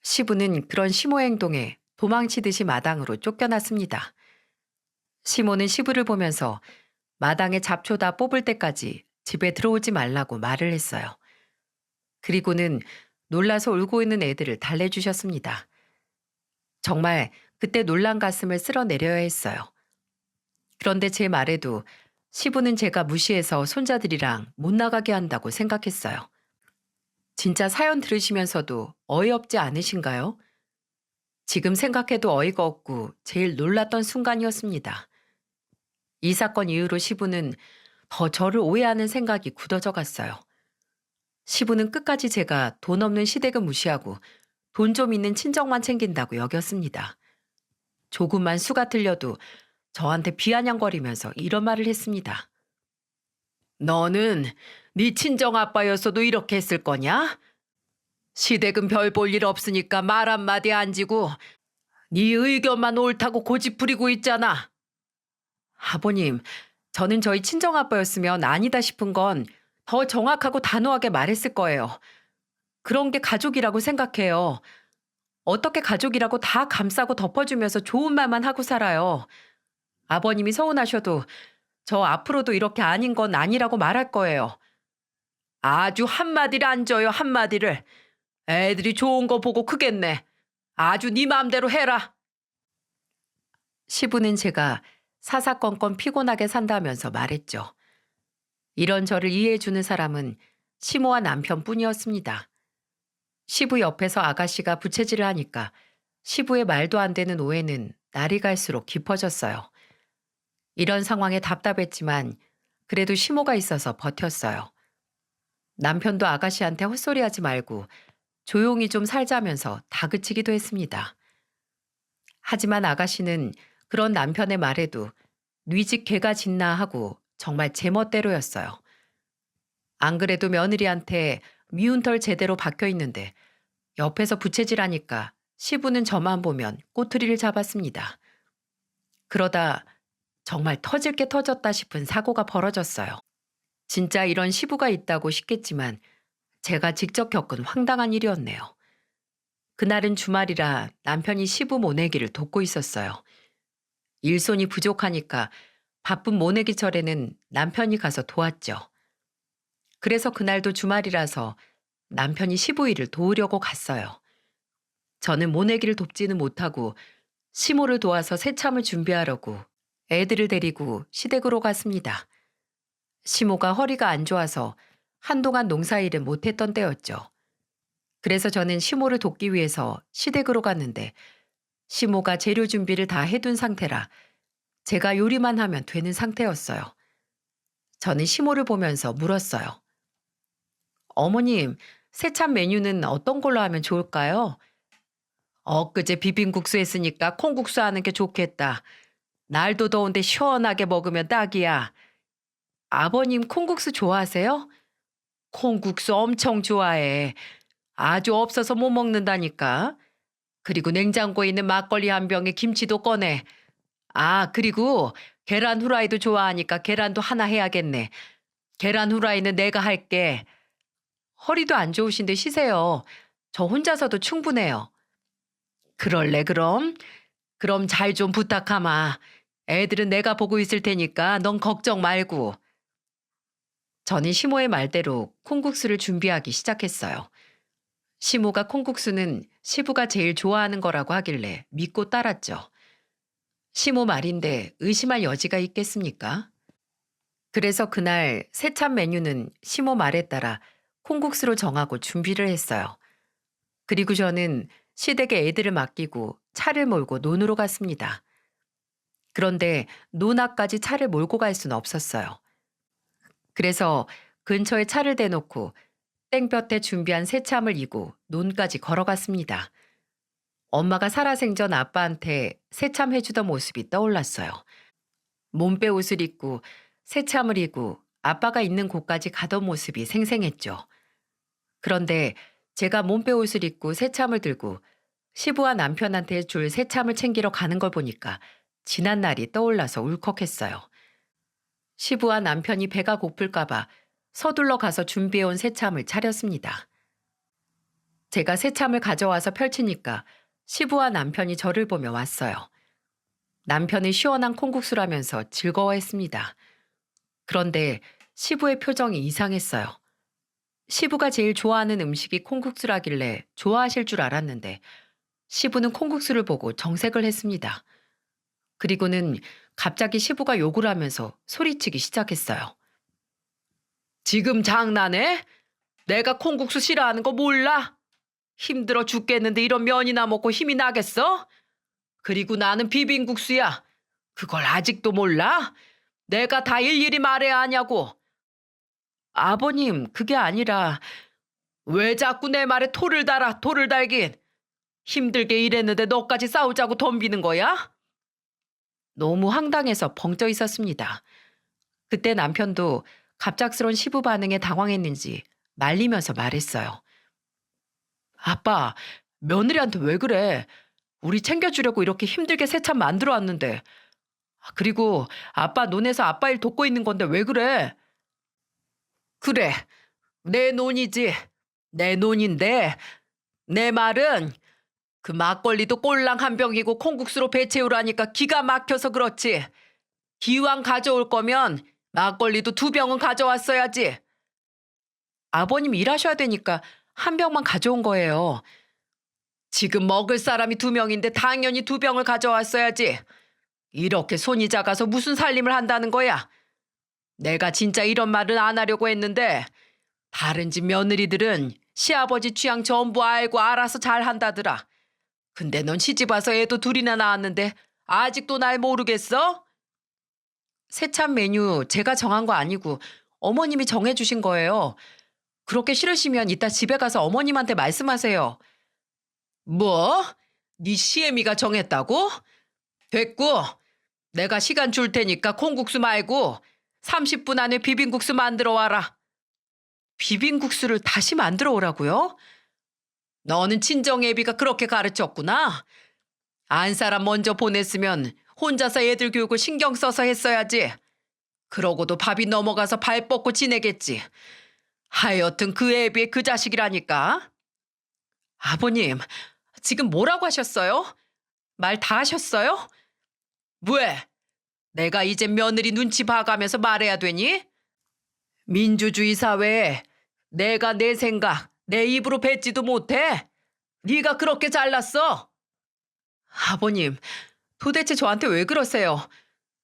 시부는 그런 시모 행동에 도망치듯이 마당으로 쫓겨났습니다. 시모는 시부를 보면서 마당에 잡초 다 뽑을 때까지 집에 들어오지 말라고 말을 했어요. 그리고는 놀라서 울고 있는 애들을 달래주셨습니다. 정말 그때 놀란 가슴을 쓸어내려야 했어요. 그런데 제 말에도 시부는 제가 무시해서 손자들이랑 못 나가게 한다고 생각했어요. 진짜 사연 들으시면서도 어이없지 않으신가요? 지금 생각해도 어이가 없고 제일 놀랐던 순간이었습니다. 이 사건 이후로 시부는 더 저를 오해하는 생각이 굳어져 갔어요. 시부는 끝까지 제가 돈 없는 시댁을 무시하고 돈 좀 있는 친정만 챙긴다고 여겼습니다. 조금만 수가 틀려도 저한테 비아냥거리면서 이런 말을 했습니다. 너는 네 친정 아빠였어도 이렇게 했을 거냐? 시댁은 별 볼 일 없으니까 말 한마디 안 지고 네 의견만 옳다고 고집 부리고 있잖아. 아버님, 저는 저희 친정 아빠였으면 아니다 싶은 건 더 정확하고 단호하게 말했을 거예요. 그런 게 가족이라고 생각해요. 어떻게 가족이라고 다 감싸고 덮어주면서 좋은 말만 하고 살아요. 아버님이 서운하셔도 저 앞으로도 이렇게 아닌 건 아니라고 말할 거예요. 아주 한마디를 안 줘요, 한마디를. 애들이 좋은 거 보고 크겠네. 아주 네 마음대로 해라. 시부는 제가 사사건건 피곤하게 산다면서 말했죠. 이런 저를 이해해주는 사람은 시모와 남편뿐이었습니다. 시부 옆에서 아가씨가 부채질을 하니까 시부의 말도 안 되는 오해는 날이 갈수록 깊어졌어요. 이런 상황에 답답했지만 그래도 시모가 있어서 버텼어요. 남편도 아가씨한테 헛소리하지 말고 조용히 좀 살자면서 다그치기도 했습니다. 하지만 아가씨는 그런 남편의 말에도 네 집 개가 짖나 하고 정말 제멋대로였어요. 안 그래도 며느리한테 미운 털 제대로 박혀 있는데 옆에서 부채질하니까 시부는 저만 보면 꼬투리를 잡았습니다. 그러다 정말 터질 게 터졌다 싶은 사고가 벌어졌어요. 진짜 이런 시부가 있다고 싶겠지만 제가 직접 겪은 황당한 일이었네요. 그날은 주말이라 남편이 시부 모내기를 돕고 있었어요. 일손이 부족하니까 바쁜 모내기철에는 남편이 가서 도왔죠. 그래서 그날도 주말이라서 남편이 시부이를 도우려고 갔어요. 저는 모내기를 돕지는 못하고 시모를 도와서 새참을 준비하려고 애들을 데리고 시댁으로 갔습니다. 시모가 허리가 안 좋아서 한동안 농사일을 못했던 때였죠. 그래서 저는 시모를 돕기 위해서 시댁으로 갔는데 시모가 재료 준비를 다 해둔 상태라 제가 요리만 하면 되는 상태였어요. 저는 시모를 보면서 물었어요. 어머님, 새참 메뉴는 어떤 걸로 하면 좋을까요? 엊그제 비빔국수 했으니까 콩국수 하는 게 좋겠다. 날도 더운데 시원하게 먹으면 딱이야. 아버님 콩국수 좋아하세요? 콩국수 엄청 좋아해. 아주 없어서 못 먹는다니까. 그리고 냉장고에 있는 막걸리 한 병에 김치도 꺼내. 아, 그리고 계란 후라이도 좋아하니까 계란도 하나 해야겠네. 계란 후라이는 내가 할게. 허리도 안 좋으신데 쉬세요. 저 혼자서도 충분해요. 그럴래 그럼? 그럼 잘 좀 부탁하마. 애들은 내가 보고 있을 테니까 넌 걱정 말고. 저는 시모의 말대로 콩국수를 준비하기 시작했어요. 시모가 콩국수는 시부가 제일 좋아하는 거라고 하길래 믿고 따랐죠. 시모 말인데 의심할 여지가 있겠습니까? 그래서 그날 새참 메뉴는 시모 말에 따라 콩국수로 정하고 준비를 했어요. 그리고 저는 시댁에 애들을 맡기고 차를 몰고 논으로 갔습니다. 그런데 논 앞까지 차를 몰고 갈 수는 없었어요. 그래서 근처에 차를 대놓고 땡볕에 준비한 새참을 이고 논까지 걸어갔습니다. 엄마가 살아생전 아빠한테 새참 해주던 모습이 떠올랐어요. 몸빼 옷을 입고 새참을 이고 아빠가 있는 곳까지 가던 모습이 생생했죠. 그런데 제가 몸빼 옷을 입고 새참을 들고 시부와 남편한테 줄 새참을 챙기러 가는 걸 보니까 지난 날이 떠올라서 울컥했어요. 시부와 남편이 배가 고플까봐 서둘러 가서 준비해온 새참을 차렸습니다. 제가 새참을 가져와서 펼치니까 시부와 남편이 저를 보며 왔어요. 남편은 시원한 콩국수라면서 즐거워했습니다. 그런데 시부의 표정이 이상했어요. 시부가 제일 좋아하는 음식이 콩국수라길래 좋아하실 줄 알았는데 시부는 콩국수를 보고 정색을 했습니다. 그리고는 갑자기 시부가 욕을 하면서 소리치기 시작했어요. 지금 장난해? 내가 콩국수 싫어하는 거 몰라? 힘들어 죽겠는데 이런 면이나 먹고 힘이 나겠어? 그리고 나는 비빔국수야. 그걸 아직도 몰라? 내가 다 일일이 말해야 하냐고. 아버님, 그게 아니라 왜 자꾸 내 말에 토를 달아, 토를 달긴. 힘들게 일했는데 너까지 싸우자고 덤비는 거야? 너무 황당해서 벙쪄 있었습니다. 그때 남편도 갑작스런 시부 반응에 당황했는지 말리면서 말했어요. 아빠, 며느리한테 왜 그래? 우리 챙겨주려고 이렇게 힘들게 새참 만들어 왔는데. 그리고 아빠 논에서 아빠 일 돕고 있는 건데 왜 그래? 그래, 내 논이지. 내 논인데 내 말은 그 막걸리도 꼴랑 한 병이고 콩국수로 배 채우라니까 기가 막혀서 그렇지. 기왕 가져올 거면 막걸리도 2병은 가져왔어야지. 아버님 일하셔야 되니까 한 병만 가져온 거예요. 지금 먹을 사람이 2명인데 당연히 2병을 가져왔어야지. 이렇게 손이 작아서 무슨 살림을 한다는 거야. 내가 진짜 이런 말은 안 하려고 했는데 다른 집 며느리들은 시아버지 취향 전부 알고 알아서 잘 한다더라. 근데 넌 시집 와서 애도 2이나 낳았는데 아직도 날 모르겠어? 새참 메뉴 제가 정한 거 아니고 어머님이 정해주신 거예요. 그렇게 싫으시면 이따 집에 가서 어머님한테 말씀하세요. 뭐? 네 시애미가 정했다고? 됐고, 내가 시간 줄 테니까 콩국수 말고 30분 안에 비빔국수 만들어 와라. 비빔국수를 다시 만들어 오라고요? 너는 친정애비가 그렇게 가르쳤구나. 안 사람 먼저 보냈으면 혼자서 애들 교육을 신경 써서 했어야지. 그러고도 밥이 넘어가서 발 뻗고 지내겠지. 하여튼 그 애비의 그 자식이라니까. 아버님, 지금 뭐라고 하셨어요? 말 다 하셨어요? 왜? 내가 이제 며느리 눈치 봐가면서 말해야 되니? 민주주의 사회에 내가 내 생각, 내 입으로 뱉지도 못해? 네가 그렇게 잘났어? 아버님, 도대체 저한테 왜 그러세요?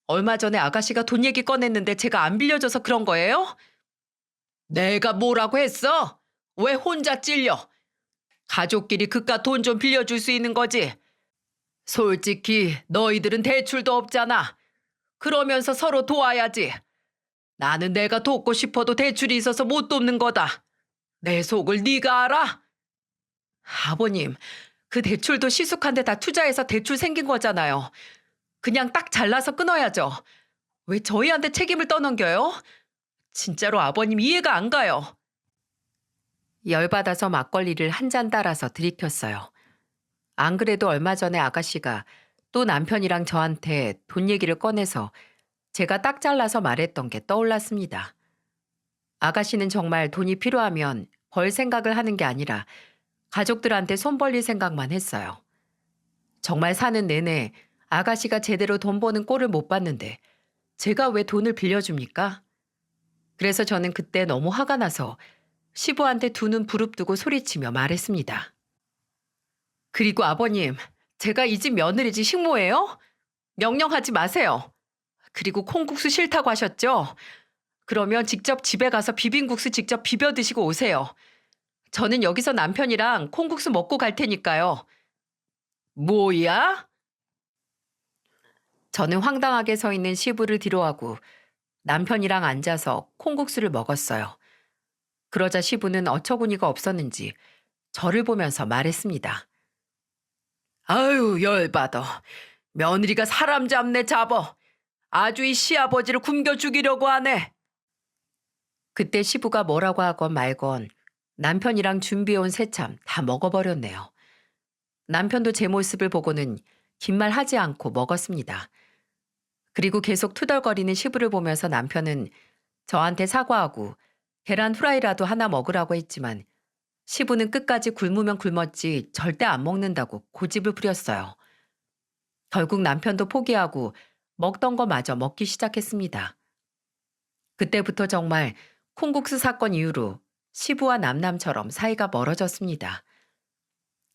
얼마 전에 아가씨가 돈 얘기 꺼냈는데 제가 안 빌려줘서 그런 거예요? 내가 뭐라고 했어? 왜 혼자 찔려? 가족끼리 그깟 돈 좀 빌려줄 수 있는 거지. 솔직히 너희들은 대출도 없잖아. 그러면서 서로 도와야지. 나는 내가 돕고 싶어도 대출이 있어서 못 돕는 거다. 내 속을 네가 알아? 아버님, 그 대출도 시숙한데 다 투자해서 대출 생긴 거잖아요. 그냥 딱 잘라서 끊어야죠. 왜 저희한테 책임을 떠넘겨요? 진짜로 아버님 이해가 안 가요. 열받아서 막걸리를 한 잔 따라서 들이켰어요. 안 그래도 얼마 전에 아가씨가 또 남편이랑 저한테 돈 얘기를 꺼내서 제가 딱 잘라서 말했던 게 떠올랐습니다. 아가씨는 정말 돈이 필요하면 벌 생각을 하는 게 아니라 가족들한테 손 벌릴 생각만 했어요. 정말 사는 내내 아가씨가 제대로 돈 버는 꼴을 못 봤는데 제가 왜 돈을 빌려줍니까? 그래서 저는 그때 너무 화가 나서 시부한테 두 눈 부릅뜨고 소리치며 말했습니다. 그리고 아버님, 제가 이 집 며느리지 식모예요? 명령하지 마세요. 그리고 콩국수 싫다고 하셨죠? 그러면 직접 집에 가서 비빔국수 직접 비벼 드시고 오세요. 저는 여기서 남편이랑 콩국수 먹고 갈 테니까요. 뭐야? 저는 황당하게 서 있는 시부를 뒤로하고 남편이랑 앉아서 콩국수를 먹었어요. 그러자 시부는 어처구니가 없었는지 저를 보면서 말했습니다. 아유, 열받아. 며느리가 사람 잡네 잡어. 아주 이 시아버지를 굶겨 죽이려고 하네. 그때 시부가 뭐라고 하건 말건 남편이랑 준비해온 새참 다 먹어버렸네요. 남편도 제 모습을 보고는 긴 말 하지 않고 먹었습니다. 그리고 계속 투덜거리는 시부를 보면서 남편은 저한테 사과하고 계란 후라이라도 하나 먹으라고 했지만 시부는 끝까지 굶으면 굶었지 절대 안 먹는다고 고집을 부렸어요. 결국 남편도 포기하고 먹던 거 마저 먹기 시작했습니다. 그때부터 정말 콩국수 사건 이후로 시부와 남남처럼 사이가 멀어졌습니다.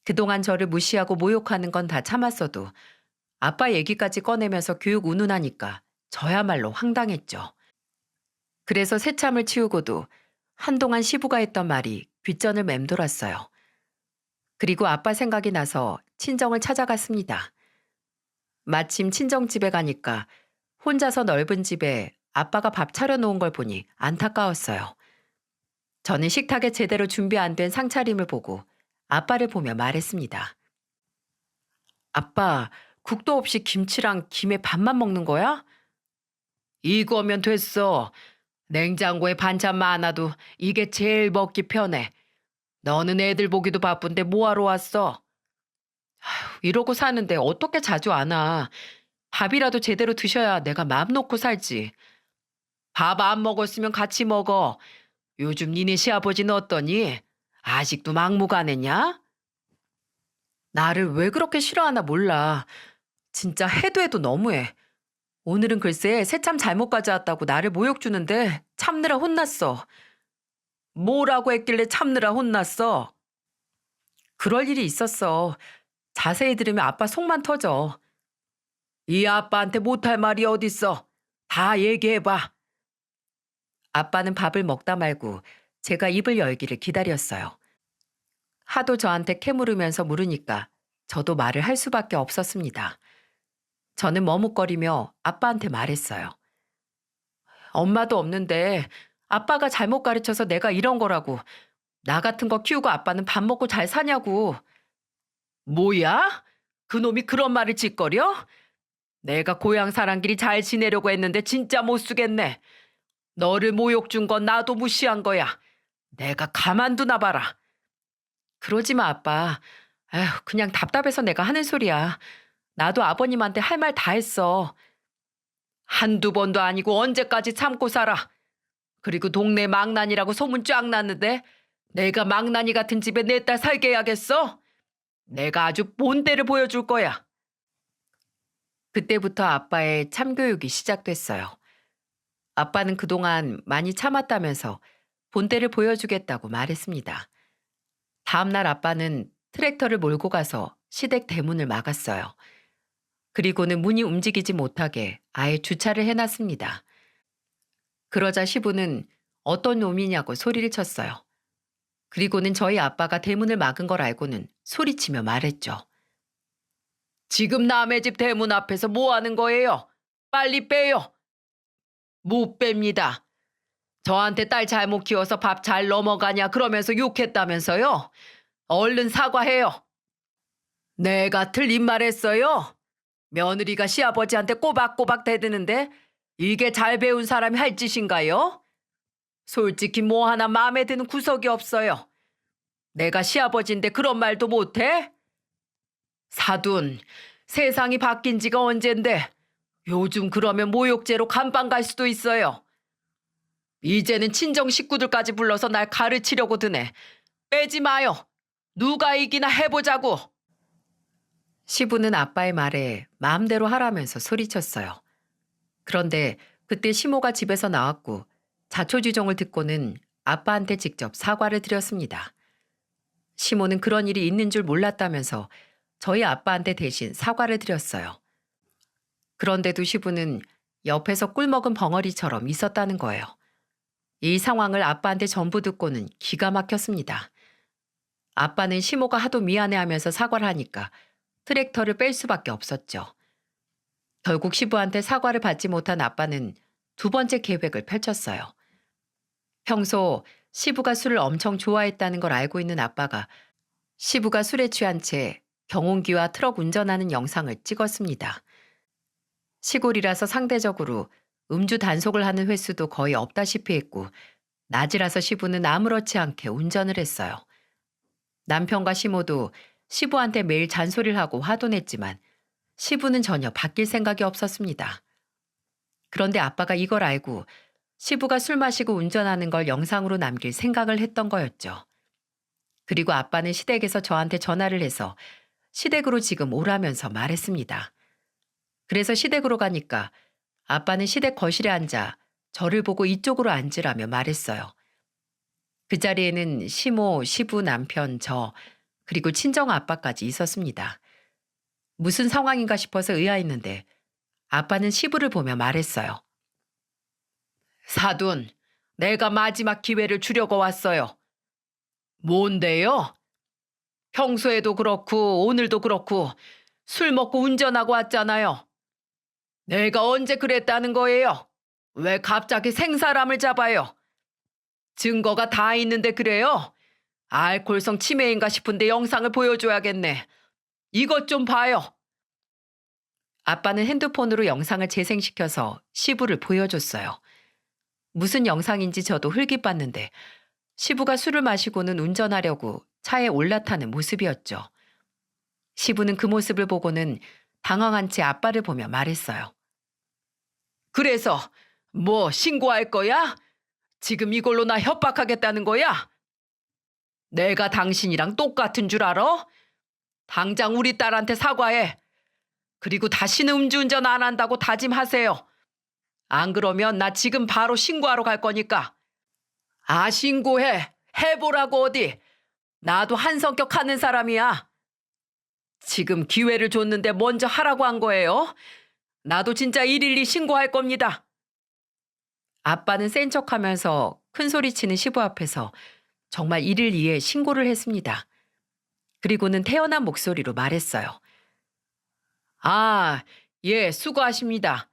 그동안 저를 무시하고 모욕하는 건 다 참았어도 아빠 얘기까지 꺼내면서 교육 운운하니까 저야말로 황당했죠. 그래서 새참을 치우고도 한동안 시부가 했던 말이 귓전을 맴돌았어요. 그리고 아빠 생각이 나서 친정을 찾아갔습니다. 마침 친정집에 가니까 혼자서 넓은 집에 아빠가 밥 차려놓은 걸 보니 안타까웠어요. 저는 식탁에 제대로 준비 안 된 상차림을 보고 아빠를 보며 말했습니다. 아빠, 국도 없이 김치랑 김에 밥만 먹는 거야? 이거면 됐어. 냉장고에 반찬 많아도 이게 제일 먹기 편해. 너는 애들 보기도 바쁜데 뭐하러 왔어? 이러고 사는데 어떻게 자주 안 와. 밥이라도 제대로 드셔야 내가 마음 놓고 살지. 밥 안 먹었으면 같이 먹어. 요즘 니네 시아버지는 어떠니? 아직도 막무가내냐? 나를 왜 그렇게 싫어하나 몰라. 진짜 해도 해도 너무해. 오늘은 글쎄 새참 잘못 가져왔다고 나를 모욕 주는데 참느라 혼났어. 뭐라고 했길래 참느라 혼났어? 그럴 일이 있었어. 자세히 들으면 아빠 속만 터져. 이 아빠한테 못할 말이 어딨어. 다 얘기해봐. 아빠는 밥을 먹다 말고 제가 입을 열기를 기다렸어요. 하도 저한테 캐물으면서 물으니까 저도 말을 할 수밖에 없었습니다. 저는 머뭇거리며 아빠한테 말했어요. 엄마도 없는데 아빠가 잘못 가르쳐서 내가 이런 거라고. 나 같은 거 키우고 아빠는 밥 먹고 잘 사냐고. 뭐야? 그놈이 그런 말을 짓거려? 내가 고향 사람끼리 잘 지내려고 했는데 진짜 못 쓰겠네. 너를 모욕 준 건 나도 무시한 거야. 내가 가만두나 봐라. 그러지 마, 아빠. 에휴, 그냥 답답해서 내가 하는 소리야. 나도 아버님한테 할 말 다 했어. 한두 번도 아니고 언제까지 참고 살아. 그리고 동네 망나니라고 소문 쫙 났는데 내가 망나니 같은 집에 내 딸 살게 해야겠어? 내가 아주 본때를 보여줄 거야. 그때부터 아빠의 참교육이 시작됐어요. 아빠는 그동안 많이 참았다면서 본때를 보여주겠다고 말했습니다. 다음날 아빠는 트랙터를 몰고 가서 시댁 대문을 막았어요. 그리고는 문이 움직이지 못하게 아예 주차를 해놨습니다. 그러자 시부는 어떤 놈이냐고 소리를 쳤어요. 그리고는 저희 아빠가 대문을 막은 걸 알고는 소리치며 말했죠. 지금 남의 집 대문 앞에서 뭐 하는 거예요? 빨리 빼요. 못 뺍니다. 저한테 딸 잘못 키워서 밥 잘 넘어가냐 그러면서 욕했다면서요? 얼른 사과해요. 내가 틀린 말 했어요? 며느리가 시아버지한테 꼬박꼬박 대드는데 이게 잘 배운 사람이 할 짓인가요? 솔직히 뭐 하나 마음에 드는 구석이 없어요. 내가 시아버지인데 그런 말도 못해? 사돈, 세상이 바뀐 지가 언젠데 요즘 그러면 모욕죄로 감방 갈 수도 있어요. 이제는 친정 식구들까지 불러서 날 가르치려고 드네. 빼지 마요. 누가 이기나 해보자고. 시부는 아빠의 말에 마음대로 하라면서 소리쳤어요. 그런데 그때 시모가 집에서 나왔고 자초지종을 듣고는 아빠한테 직접 사과를 드렸습니다. 시모는 그런 일이 있는 줄 몰랐다면서 저희 아빠한테 대신 사과를 드렸어요. 그런데도 시부는 옆에서 꿀먹은 벙어리처럼 있었다는 거예요. 이 상황을 아빠한테 전부 듣고는 기가 막혔습니다. 아빠는 시모가 하도 미안해하면서 사과를 하니까 트랙터를 뺄 수밖에 없었죠. 결국 시부한테 사과를 받지 못한 아빠는 두 번째 계획을 펼쳤어요. 평소 시부가 술을 엄청 좋아했다는 걸 알고 있는 아빠가 시부가 술에 취한 채 경운기와 트럭 운전하는 영상을 찍었습니다. 시골이라서 상대적으로 음주 단속을 하는 횟수도 거의 없다시피 했고 낮이라서 시부는 아무렇지 않게 운전을 했어요. 남편과 시모도 시부한테 매일 잔소리를 하고 화도 냈지만 시부는 전혀 바뀔 생각이 없었습니다. 그런데 아빠가 이걸 알고 시부가 술 마시고 운전하는 걸 영상으로 남길 생각을 했던 거였죠. 그리고 아빠는 시댁에서 저한테 전화를 해서 시댁으로 지금 오라면서 말했습니다. 그래서 시댁으로 가니까 아빠는 시댁 거실에 앉아 저를 보고 이쪽으로 앉으라며 말했어요. 그 자리에는 시모, 시부 남편, 저, 그리고 친정 아빠까지 있었습니다. 무슨 상황인가 싶어서 의아했는데 아빠는 시부를 보며 말했어요. 사돈, 내가 마지막 기회를 주려고 왔어요. 뭔데요? 평소에도 그렇고 오늘도 그렇고 술 먹고 운전하고 왔잖아요. 내가 언제 그랬다는 거예요? 왜 갑자기 생사람을 잡아요? 증거가 다 있는데 그래요? 알코올성 치매인가 싶은데 영상을 보여줘야겠네. 이것 좀 봐요. 아빠는 핸드폰으로 영상을 재생시켜서 시부를 보여줬어요. 무슨 영상인지 저도 흘깃봤는데 시부가 술을 마시고는 운전하려고 차에 올라타는 모습이었죠. 시부는 그 모습을 보고는 당황한 채 아빠를 보며 말했어요. 그래서 뭐 신고할 거야? 지금 이걸로 나 협박하겠다는 거야? 내가 당신이랑 똑같은 줄 알아? 당장 우리 딸한테 사과해. 그리고 다시는 음주운전 안 한다고 다짐하세요. 안 그러면 나 지금 바로 신고하러 갈 거니까. 아, 신고해. 해보라고 어디. 나도 한 성격 하는 사람이야. 지금 기회를 줬는데 먼저 하라고 한 거예요. 나도 진짜 112 신고할 겁니다. 아빠는 센 척하면서 큰 소리치는 시부 앞에서 정말 112에 신고를 했습니다. 그리고는 태연한 목소리로 말했어요. 아, 예, 수고하십니다.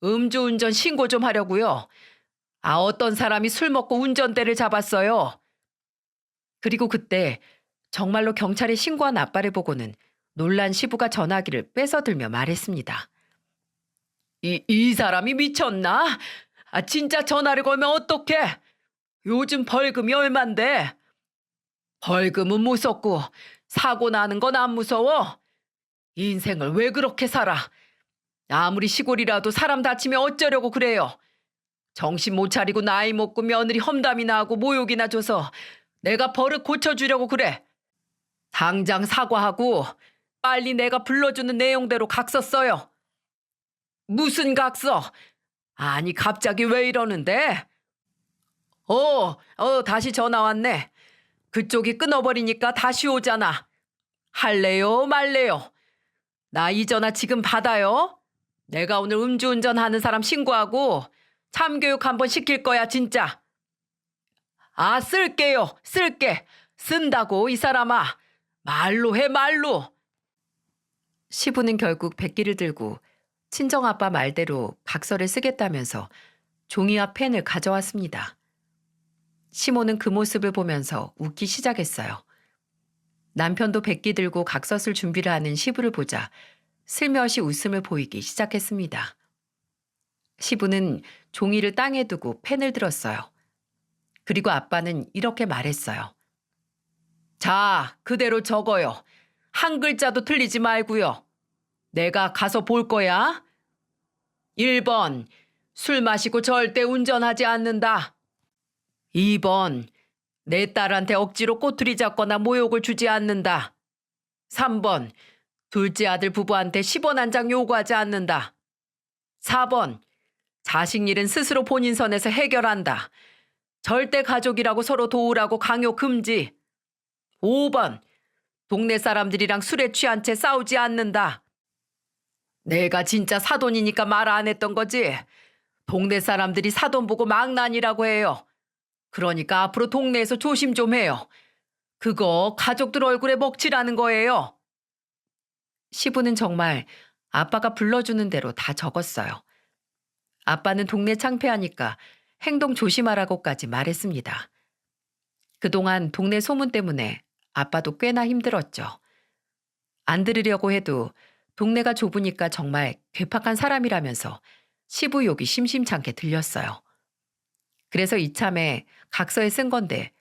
음주운전 신고 좀 하려고요. 아, 어떤 사람이 술 먹고 운전대를 잡았어요. 그리고 그때 정말로 경찰에 신고한 아빠를 보고는 놀란 시부가 전화기를 뺏어들며 말했습니다. 이 사람이 미쳤나? 아, 진짜 전화를 걸면 어떡해? 요즘 벌금이 얼만데? 벌금은 무섭고 사고 나는 건 안 무서워. 인생을 왜 그렇게 살아? 아무리 시골이라도 사람 다치면 어쩌려고 그래요. 정신 못 차리고 나이 먹고 며느리 험담이나 하고 모욕이나 줘서 내가 버릇 고쳐주려고 그래. 당장 사과하고 빨리 내가 불러주는 내용대로 각서 써요. 무슨 각서? 아니, 갑자기 왜 이러는데? 다시 전화 왔네. 그쪽이 끊어버리니까 다시 오잖아. 할래요, 말래요? 나 이 전화 지금 받아요. 내가 오늘 음주운전하는 사람 신고하고 참교육 한번 시킬 거야, 진짜. 아, 쓸게요, 쓸게. 쓴다고, 이 사람아. 말로 해, 말로. 시부는 결국 백기를 들고 친정아빠 말대로 각서를 쓰겠다면서 종이와 펜을 가져왔습니다. 시모는 그 모습을 보면서 웃기 시작했어요. 남편도 백기 들고 각서 쓸 준비를 하는 시부를 보자 슬며시 웃음을 보이기 시작했습니다. 시부는 종이를 땅에 두고 펜을 들었어요. 그리고 아빠는 이렇게 말했어요. 자, 그대로 적어요. 한 글자도 틀리지 말고요. 내가 가서 볼 거야. 1번, 술 마시고 절대 운전하지 않는다. 2번, 내 딸한테 억지로 꼬투리 잡거나 모욕을 주지 않는다. 3번, 둘째 아들 부부한테 10원 한 장 요구하지 않는다. 4번, 자식 일은 스스로 본인 선에서 해결한다. 절대 가족이라고 서로 도우라고 강요 금지. 5번, 동네 사람들이랑 술에 취한 채 싸우지 않는다. 내가 진짜 사돈이니까 말 안 했던 거지. 동네 사람들이 사돈 보고 망난이라고 해요. 그러니까 앞으로 동네에서 조심 좀 해요. 그거 가족들 얼굴에 먹칠하는 거예요. 시부는 정말 아빠가 불러주는 대로 다 적었어요. 아빠는 동네 창피하니까 행동 조심하라고까지 말했습니다. 그동안 동네 소문 때문에 아빠도 꽤나 힘들었죠. 안 들으려고 해도 동네가 좁으니까 정말 괴팍한 사람이라면서 시부 욕이 심심찮게 들렸어요. 그래서 이참에 각서에 쓴 건데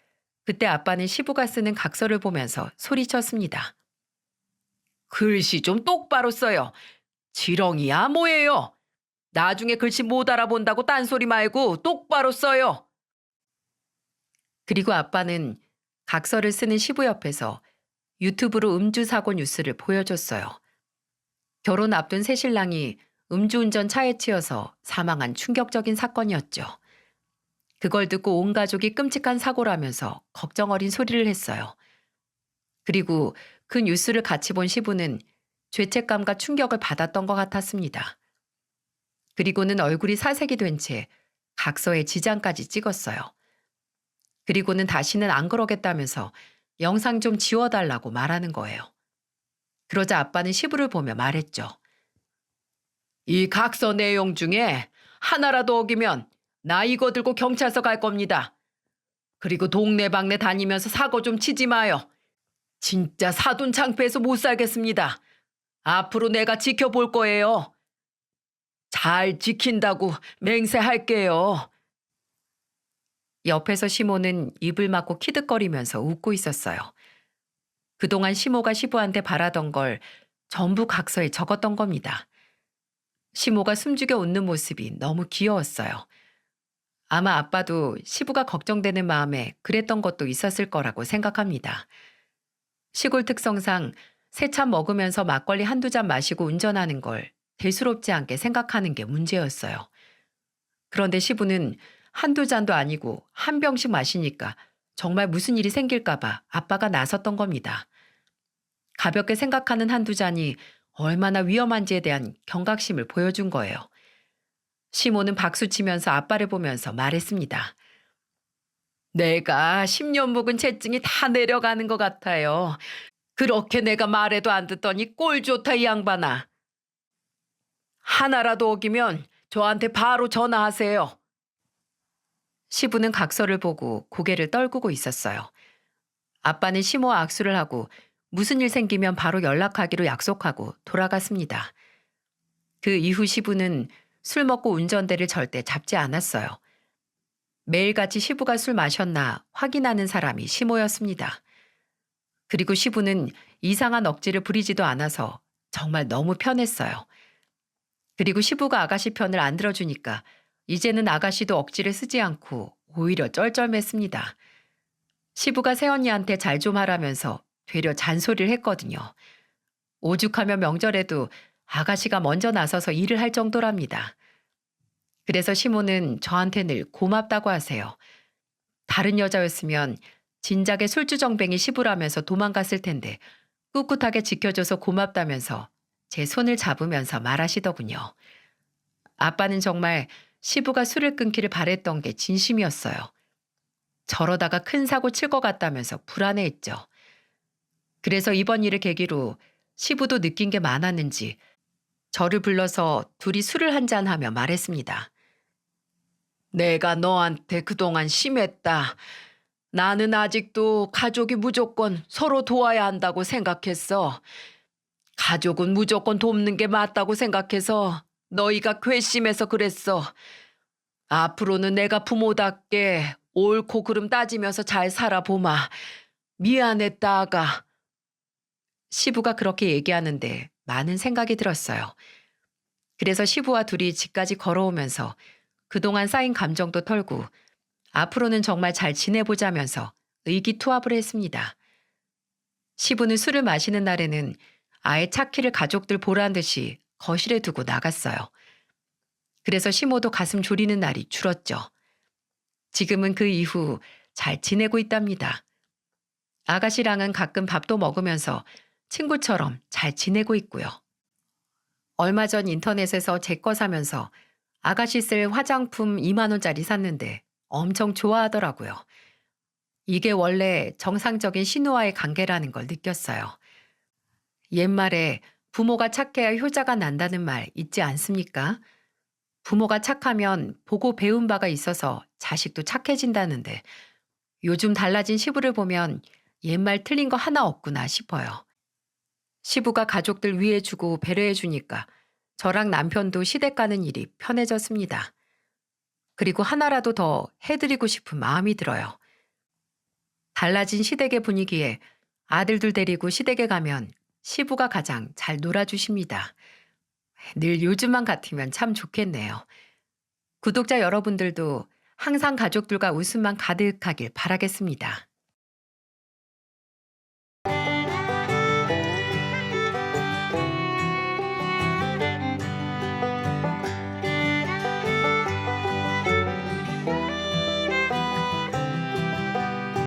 그때 아빠는 시부가 쓰는 각서를 보면서 소리쳤습니다. 글씨 좀 똑바로 써요. 지렁이야 뭐예요? 나중에 글씨 못 알아본다고 딴소리 말고 똑바로 써요. 그리고 아빠는 각서를 쓰는 시부 옆에서 유튜브로 음주사고 뉴스를 보여줬어요. 결혼 앞둔 새신랑이 음주운전 차에 치여서 사망한 충격적인 사건이었죠. 그걸 듣고 온 가족이 끔찍한 사고라면서 걱정 어린 소리를 했어요. 그리고 그 뉴스를 같이 본 시부는 죄책감과 충격을 받았던 것 같았습니다. 그리고는 얼굴이 사색이 된 채 각서에 지장까지 찍었어요. 그리고는 다시는 안 그러겠다면서 영상 좀 지워달라고 말하는 거예요. 그러자 아빠는 시부를 보며 말했죠. 이 각서 내용 중에 하나라도 어기면 나 이거 들고 경찰서 갈 겁니다. 그리고 동네방네 다니면서 사고 좀 치지 마요. 진짜 사돈 창피해서 못 살겠습니다. 앞으로 내가 지켜볼 거예요. 잘 지킨다고 맹세할게요. 옆에서 시모는 입을 막고 키득거리면서 웃고 있었어요. 그동안 시모가 시부한테 바라던 걸 전부 각서에 적었던 겁니다. 시모가 숨죽여 웃는 모습이 너무 귀여웠어요. 아마 아빠도 시부가 걱정되는 마음에 그랬던 것도 있었을 거라고 생각합니다. 시골 특성상 새참 먹으면서 막걸리 한두 잔 마시고 운전하는 걸 대수롭지 않게 생각하는 게 문제였어요. 그런데 시부는 한두 잔도 아니고 한 병씩 마시니까 정말 무슨 일이 생길까봐 아빠가 나섰던 겁니다. 가볍게 생각하는 한두 잔이 얼마나 위험한지에 대한 경각심을 보여준 거예요. 시모는 박수치면서 아빠를 보면서 말했습니다. 내가 10년 묵은 채증이 다 내려가는 것 같아요. 그렇게 내가 말해도 안 듣더니 꼴 좋다 이 양반아. 하나라도 어기면 저한테 바로 전화하세요. 시부는 각서를 보고 고개를 떨구고 있었어요. 아빠는 시모와 악수를 하고 무슨 일 생기면 바로 연락하기로 약속하고 돌아갔습니다. 그 이후 시부는 술 먹고 운전대를 절대 잡지 않았어요. 매일같이 시부가 술 마셨나 확인하는 사람이 시모였습니다. 그리고 시부는 이상한 억지를 부리지도 않아서 정말 너무 편했어요. 그리고 시부가 아가씨 편을 안 들어주니까 이제는 아가씨도 억지를 쓰지 않고 오히려 쩔쩔맸습니다. 시부가 새언니한테 잘 좀 하라면서 되려 잔소리를 했거든요. 오죽하면 명절에도 아가씨가 먼저 나서서 일을 할 정도랍니다. 그래서 시모는 저한테 늘 고맙다고 하세요. 다른 여자였으면 진작에 술주정뱅이 시부라면서 도망갔을 텐데 꿋꿋하게 지켜줘서 고맙다면서 제 손을 잡으면서 말하시더군요. 아빠는 정말 시부가 술을 끊기를 바랬던 게 진심이었어요. 저러다가 큰 사고 칠 것 같다면서 불안해했죠. 그래서 이번 일을 계기로 시부도 느낀 게 많았는지 저를 불러서 둘이 술을 한잔하며 말했습니다. 내가 너한테 그동안 심했다. 나는 아직도 가족이 무조건 서로 도와야 한다고 생각했어. 가족은 무조건 돕는 게 맞다고 생각해서 너희가 괘씸해서 그랬어. 앞으로는 내가 부모답게 옳고 그름 따지면서 잘 살아보마. 미안했다, 아가. 시부가 그렇게 얘기하는데 많은 생각이 들었어요. 그래서 시부와 둘이 집까지 걸어오면서 그동안 쌓인 감정도 털고 앞으로는 정말 잘 지내보자면서 의기투합을 했습니다. 시부는 술을 마시는 날에는 아예 차키를 가족들 보란 듯이 거실에 두고 나갔어요. 그래서 시모도 가슴 졸이는 날이 줄었죠. 지금은 그 이후 잘 지내고 있답니다. 아가씨랑은 가끔 밥도 먹으면서 친구처럼 잘 지내고 있고요. 얼마 전 인터넷에서 제 거 사면서 아가씨 쓸 화장품 2만 원짜리 샀는데 엄청 좋아하더라고요. 이게 원래 정상적인 신우와의 관계라는 걸 느꼈어요. 옛말에 부모가 착해야 효자가 난다는 말 있지 않습니까? 부모가 착하면 보고 배운 바가 있어서 자식도 착해진다는데 요즘 달라진 시부를 보면 옛말 틀린 거 하나 없구나 싶어요. 시부가 가족들 위해주고 배려해주니까 저랑 남편도 시댁 가는 일이 편해졌습니다. 그리고 하나라도 더 해드리고 싶은 마음이 들어요. 달라진 시댁의 분위기에 아들들 데리고 시댁에 가면 시부가 가장 잘 놀아주십니다. 늘 요즘만 같으면 참 좋겠네요. 구독자 여러분들도 항상 가족들과 웃음만 가득하길 바라겠습니다.